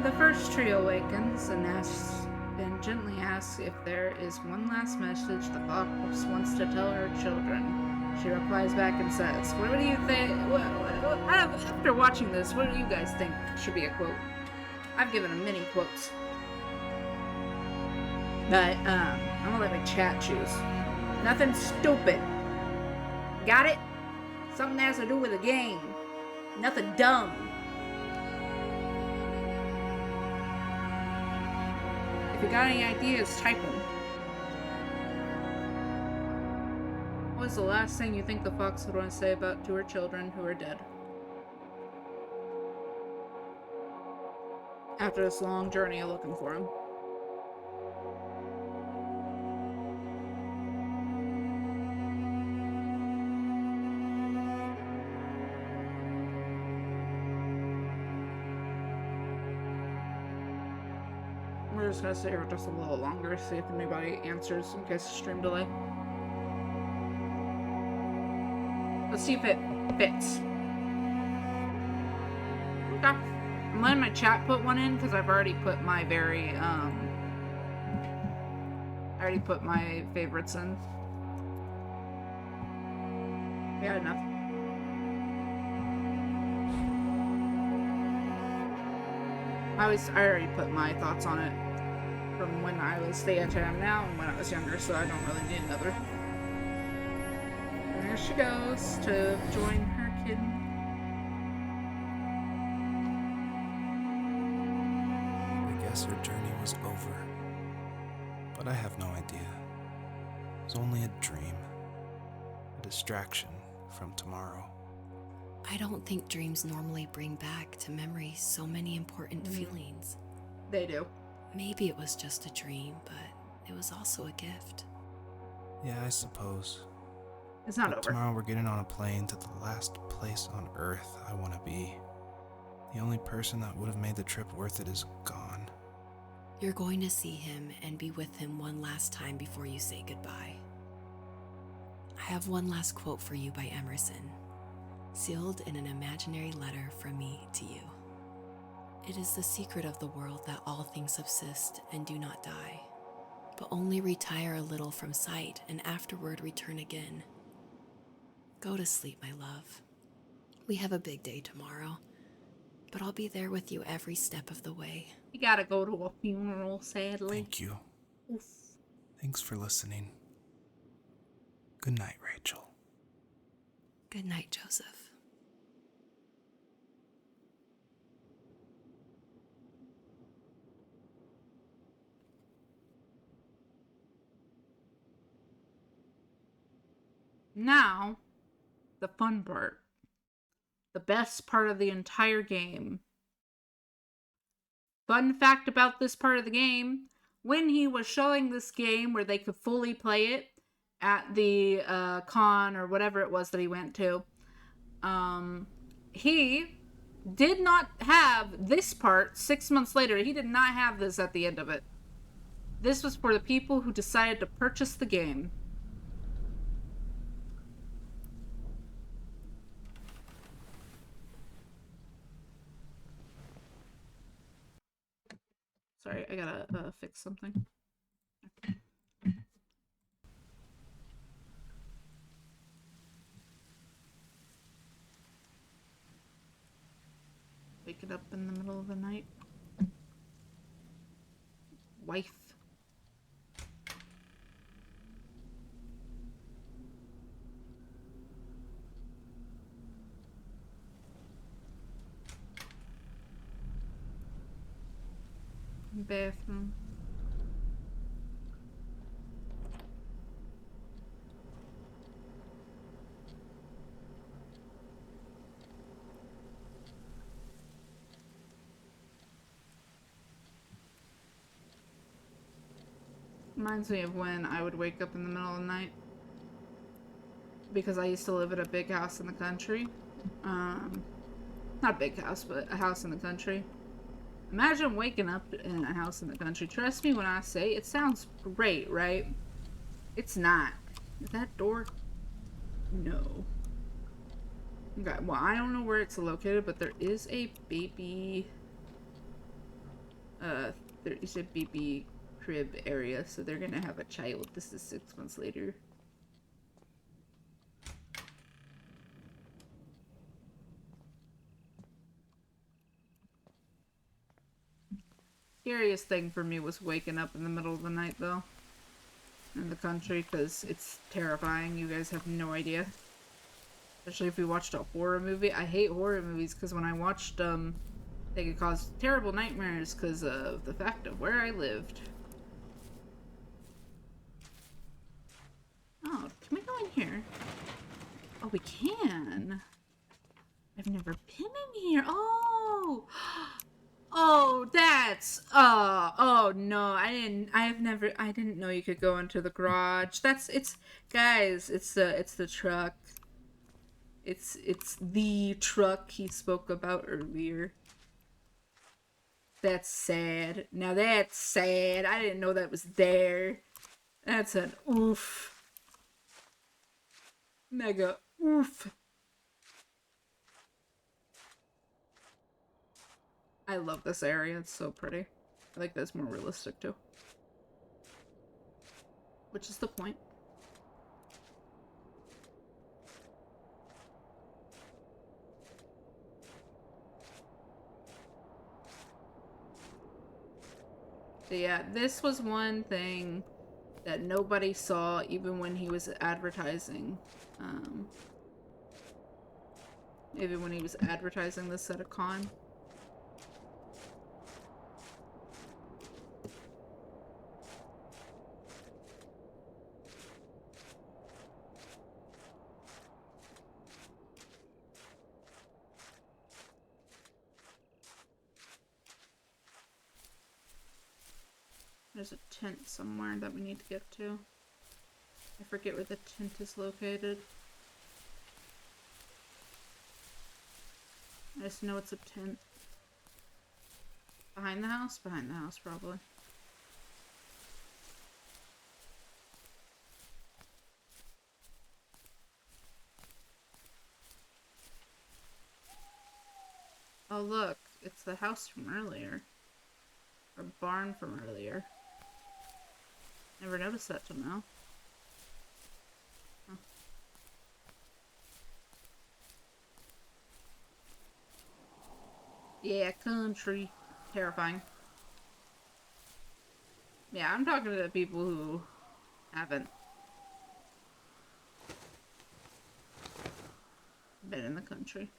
The first tree awakens and gently asks if there is one last message the fox wants to tell her children. She replies back and says, "What do you think? After watching this, what do you guys think should be a quote?" I've given them many quotes, but I'm gonna let my chat choose. Nothing stupid. Got it? Something that has to do with a game. Nothing dumb. If you got any ideas, type them. What was the last thing you think the fox would want to say to her children who are dead? After this long journey of looking for him. We're just gonna stay here just a little longer, see if anybody answers in case of stream delay. Let's see if it fits. Okay. I'm letting my chat put one in because I've already put my I already put my favorites in. Yeah, enough. I already put my thoughts on it from when I was the age I am now and when I was younger, so I don't really need another. And there she goes to join her kid. I guess her journey was over, but I have no idea. It was only a dream, a distraction from tomorrow. I don't think dreams normally bring back to memory so many important feelings. They do. Maybe it was just a dream, but it was also a gift. Yeah, I suppose. It's not but over. Tomorrow we're getting on a plane to the last place on Earth I want to be. The only person that would have made the trip worth it is gone. You're going to see him and be with him one last time before you say goodbye. I have one last quote for you by Emerson, sealed in an imaginary letter from me to you. It is the secret of the world that all things subsist and do not die, but only retire a little from sight and afterward return again. Go to sleep, my love. We have a big day tomorrow, but I'll be there with you every step of the way. You gotta go to a funeral, sadly. Thank you. Oof. Thanks for listening. Good night, Rachel. Good night, Joseph. Now, the fun part. The best part of the entire game. Fun fact about this part of the game, when he was showing this game where they could fully play it at the con or whatever it was that he went to, he did not have this part 6 months later. He did not have this at the end of it. This was for the people who decided to purchase the game. Sorry, I gotta fix something. Wake it up in the middle of the night. Wife. Bathroom. Reminds me of when I would wake up in the middle of the night. Because I used to live at a big house in the country. Not a big house, but a house in the country. Imagine waking up in a house in the country. Trust me when I say it sounds great, right? It's not. Is that door? No. Okay, well, I don't know where it's located, but there is a baby... there is a baby crib area, so they're gonna have a child. This is 6 months later. Scariest thing for me was waking up in the middle of the night, though. In the country, because it's terrifying. You guys have no idea. Especially if we watched a horror movie. I hate horror movies, because when I watched them, they could cause terrible nightmares because of the fact of where I lived. Oh, can we go in here? Oh, we can. I've never been in here. Oh! Oh, that's oh no, I didn't know you could go into the garage. It's guys, it's the truck. It's the truck he spoke about earlier. That's sad. Now that's sad. I didn't know that was there. That's an oof. Mega oof. I love this area. It's so pretty. I like that's more realistic too. Which is the point. So yeah, this was one thing that nobody saw even when he was advertising. Even when he was advertising this at a con. There's a tent somewhere that we need to get to. I forget where the tent is located. I just know it's a tent. Behind the house? Behind the house, probably. Oh look, it's the house from earlier. Or barn from earlier. Never noticed that till now. Huh. Yeah, country. Terrifying. Yeah, I'm talking to the people who haven't been in the country.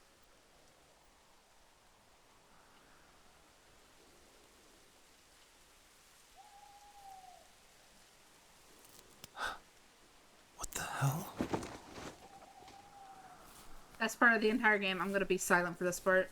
What the hell? That's part of the entire game. I'm gonna be silent for this part.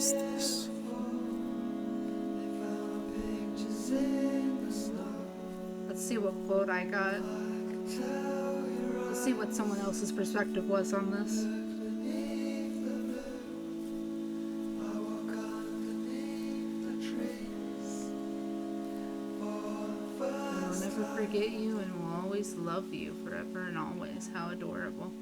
is this? Let's see what quote I got. Let's see what someone else's perspective was on this. I'll never forget you and will always love you forever and always. How adorable.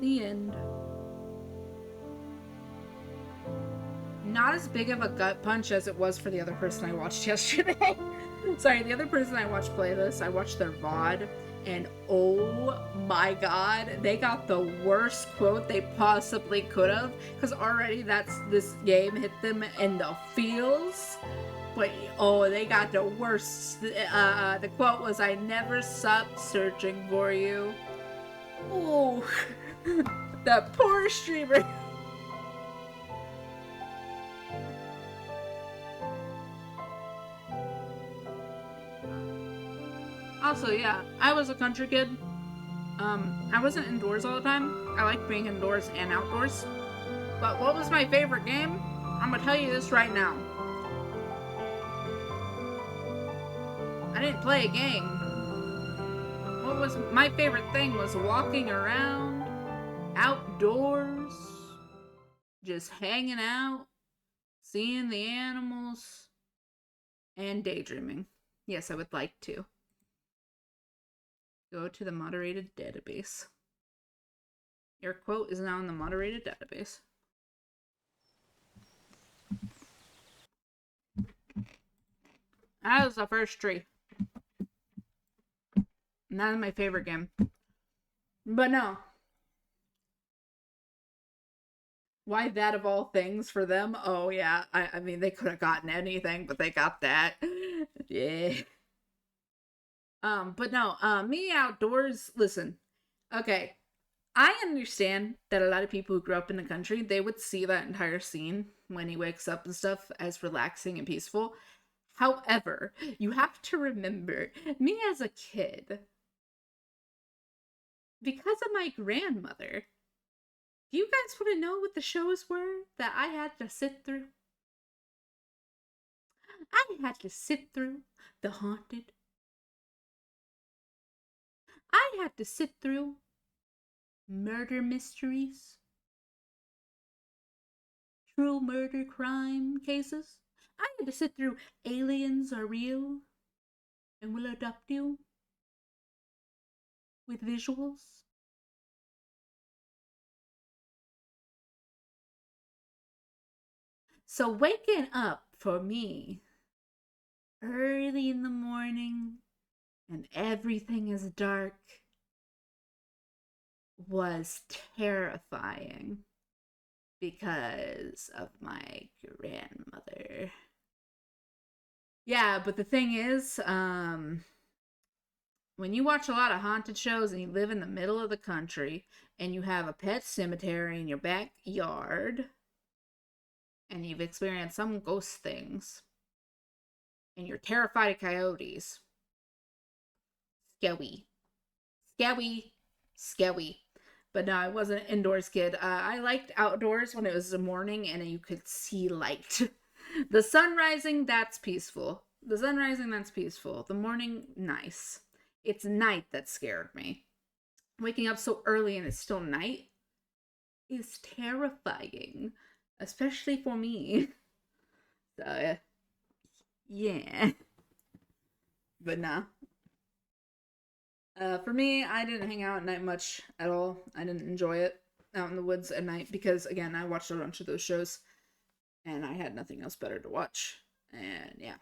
The end. Not as big of a gut punch as it was for the other person I watched yesterday. Sorry, the other person I watched play this, I watched their VOD, and oh my god, they got the worst quote they possibly could have, because already this game hit them in the feels. But oh, they got the worst. The quote was, "I never stopped searching for you." Oh. That poor streamer. Also, yeah, I was a country kid. I wasn't indoors all the time. I liked being indoors and outdoors. But what was my favorite game? I'm gonna tell you this right now. I didn't play a game. What was my favorite thing was walking around outdoors, just hanging out, seeing the animals, and daydreaming. Yes, I would like to. Go to the moderated database. Your quote is now in the moderated database. That was the first tree. And that is my favorite game. But no. Why that of all things for them? Oh yeah, I mean they could have gotten anything, but they got that. Yeah. But no, me outdoors, listen. Okay. I understand that a lot of people who grew up in the country, they would see that entire scene when he wakes up and stuff as relaxing and peaceful. However, you have to remember, me as a kid, because of my grandmother, do you guys want to know what the shows were that I had to sit through? I had to sit through The Haunted. I had to sit through murder mysteries, true murder crime cases. I had to sit through Aliens Are Real and Will Adopt You with visuals. So waking up for me early in the morning and everything is dark was terrifying because of my grandmother. Yeah, but the thing is, when you watch a lot of haunted shows and you live in the middle of the country and you have a pet cemetery in your backyard and you've experienced some ghost things and you're terrified of coyotes, scary. Scary. Scary. But no, I wasn't an indoors kid. I liked outdoors when it was the morning and you could see light. The sun rising, that's peaceful. The sun rising, that's peaceful. The morning, nice. It's night that scared me. Waking up so early and it's still night is terrifying. Especially for me. So, yeah. But nah. For me, I didn't hang out at night much at all. I didn't enjoy it out in the woods at night because, again, I watched a bunch of those shows and I had nothing else better to watch. And yeah.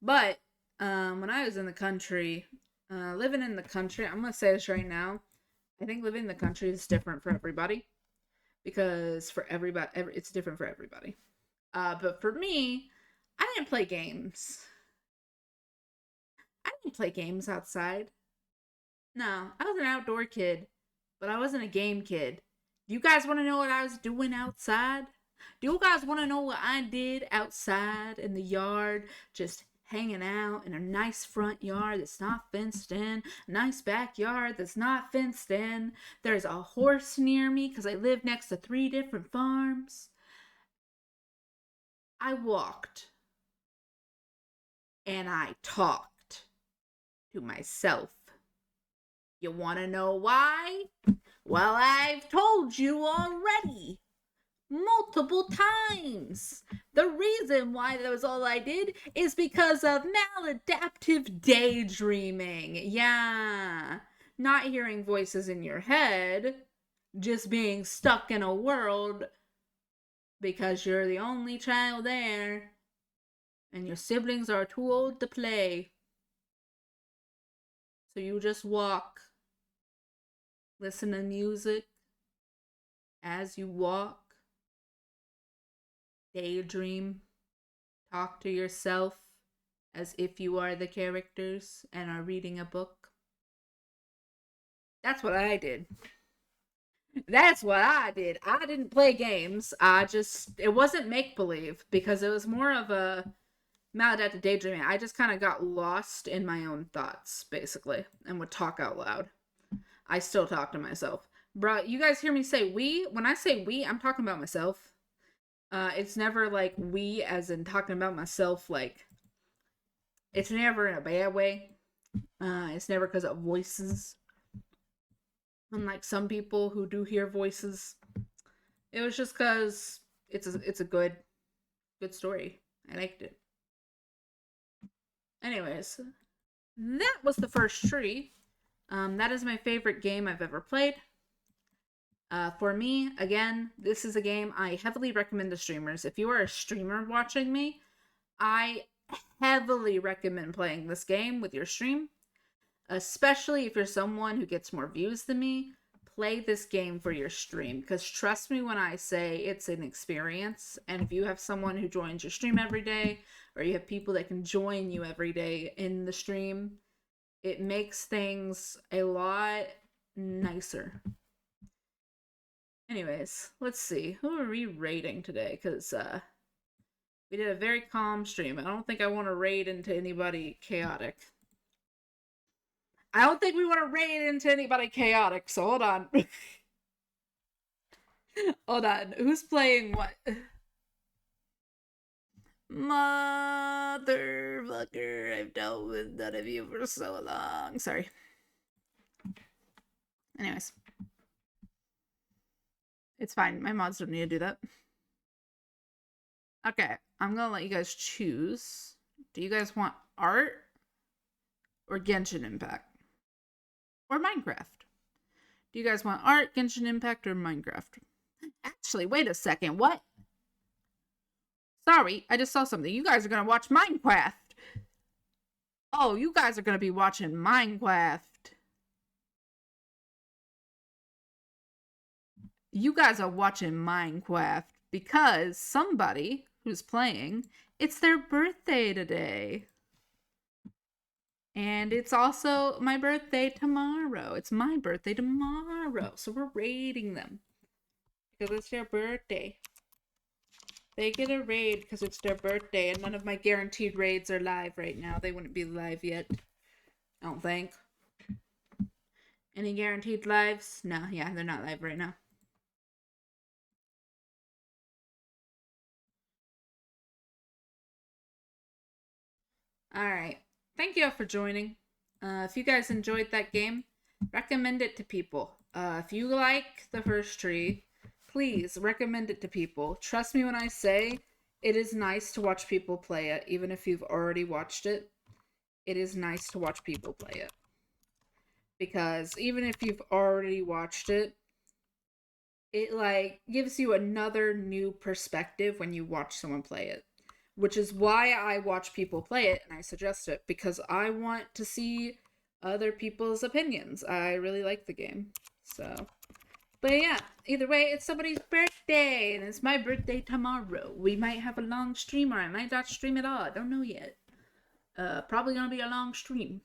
But when I was in the country, living in the country, I'm going to say this right now. I think living in the country is different for everybody because for everybody, it's different for everybody. But for me, I didn't play games. I didn't play games outside. No, I was an outdoor kid, but I wasn't a game kid. Do you guys want to know what I was doing outside? Do you guys want to know what I did outside in the yard, just hanging out in a nice front yard that's not fenced in, a nice backyard that's not fenced in? There's a horse near me because I live next to 3 different farms. I walked and I talked to myself. You want to know why? Well, I've told you already. Multiple times. The reason why that was all I did is because of maladaptive daydreaming. Yeah. Not hearing voices in your head. Just being stuck in a world because you're the only child there. And your siblings are too old to play. So you just walk. Listen to music as you walk. Daydream. Talk to yourself as if you are the characters and are reading a book. That's what I did. That's what I did. I didn't play games. It wasn't make-believe because it was more of a maladaptive daydreaming. I just kind of got lost in my own thoughts, basically, and would talk out loud. I still talk to myself. Bro, you guys hear me say we? When I say we, I'm talking about myself. It's never like we as in talking about myself, like, it's never in a bad way. It's never because of voices. Unlike some people who do hear voices. It was just because it's a good story. I liked it. Anyways, that was the first tree. That is my favorite game I've ever played. For me, again, this is a game I heavily recommend to streamers. If you are a streamer watching me, I heavily recommend playing this game with your stream. Especially if you're someone who gets more views than me, play this game for your stream. Because trust me when I say it's an experience. And if you have someone who joins your stream every day, or you have people that can join you every day in the stream, it makes things a lot nicer. Anyways, let's see. Who are we raiding today? Because we did a very calm stream. I don't think I want to raid into anybody chaotic. I don't think we want to raid into anybody chaotic, so hold on. Hold on. Who's playing what? Motherfucker, I've dealt with none of you for so long. Sorry. Anyways. It's fine. My mods don't need to do that. Okay. I'm gonna let you guys choose. Do you guys want art? Or Genshin Impact? Or Minecraft? Do you guys want art, Genshin Impact, or Minecraft? Actually, wait a second. What? Sorry, I just saw something. You guys are gonna watch Minecraft. Oh, you guys are gonna be watching Minecraft. You guys are watching Minecraft because somebody who's playing, it's their birthday today. And it's also my birthday tomorrow. It's my birthday tomorrow. So we're raiding them. Because it's their birthday. They get a raid because it's their birthday. And none of my guaranteed raids are live right now. They wouldn't be live yet. I don't think. Any guaranteed lives? No, yeah, they're not live right now. Alright. Thank you all for joining. If you guys enjoyed that game, recommend it to people. If you like the first tree, please recommend it to people. Trust me when I say it is nice to watch people play it, even if you've already watched it. It is nice to watch people play it. Because even if you've already watched it, it like gives you another new perspective when you watch someone play it. Which is why I watch people play it and I suggest it, because I want to see other people's opinions. I really like the game. So, but yeah, either way, it's somebody's birthday, and it's my birthday tomorrow. We might have a long stream, or I might not stream at all. I don't know yet. Probably gonna be a long stream.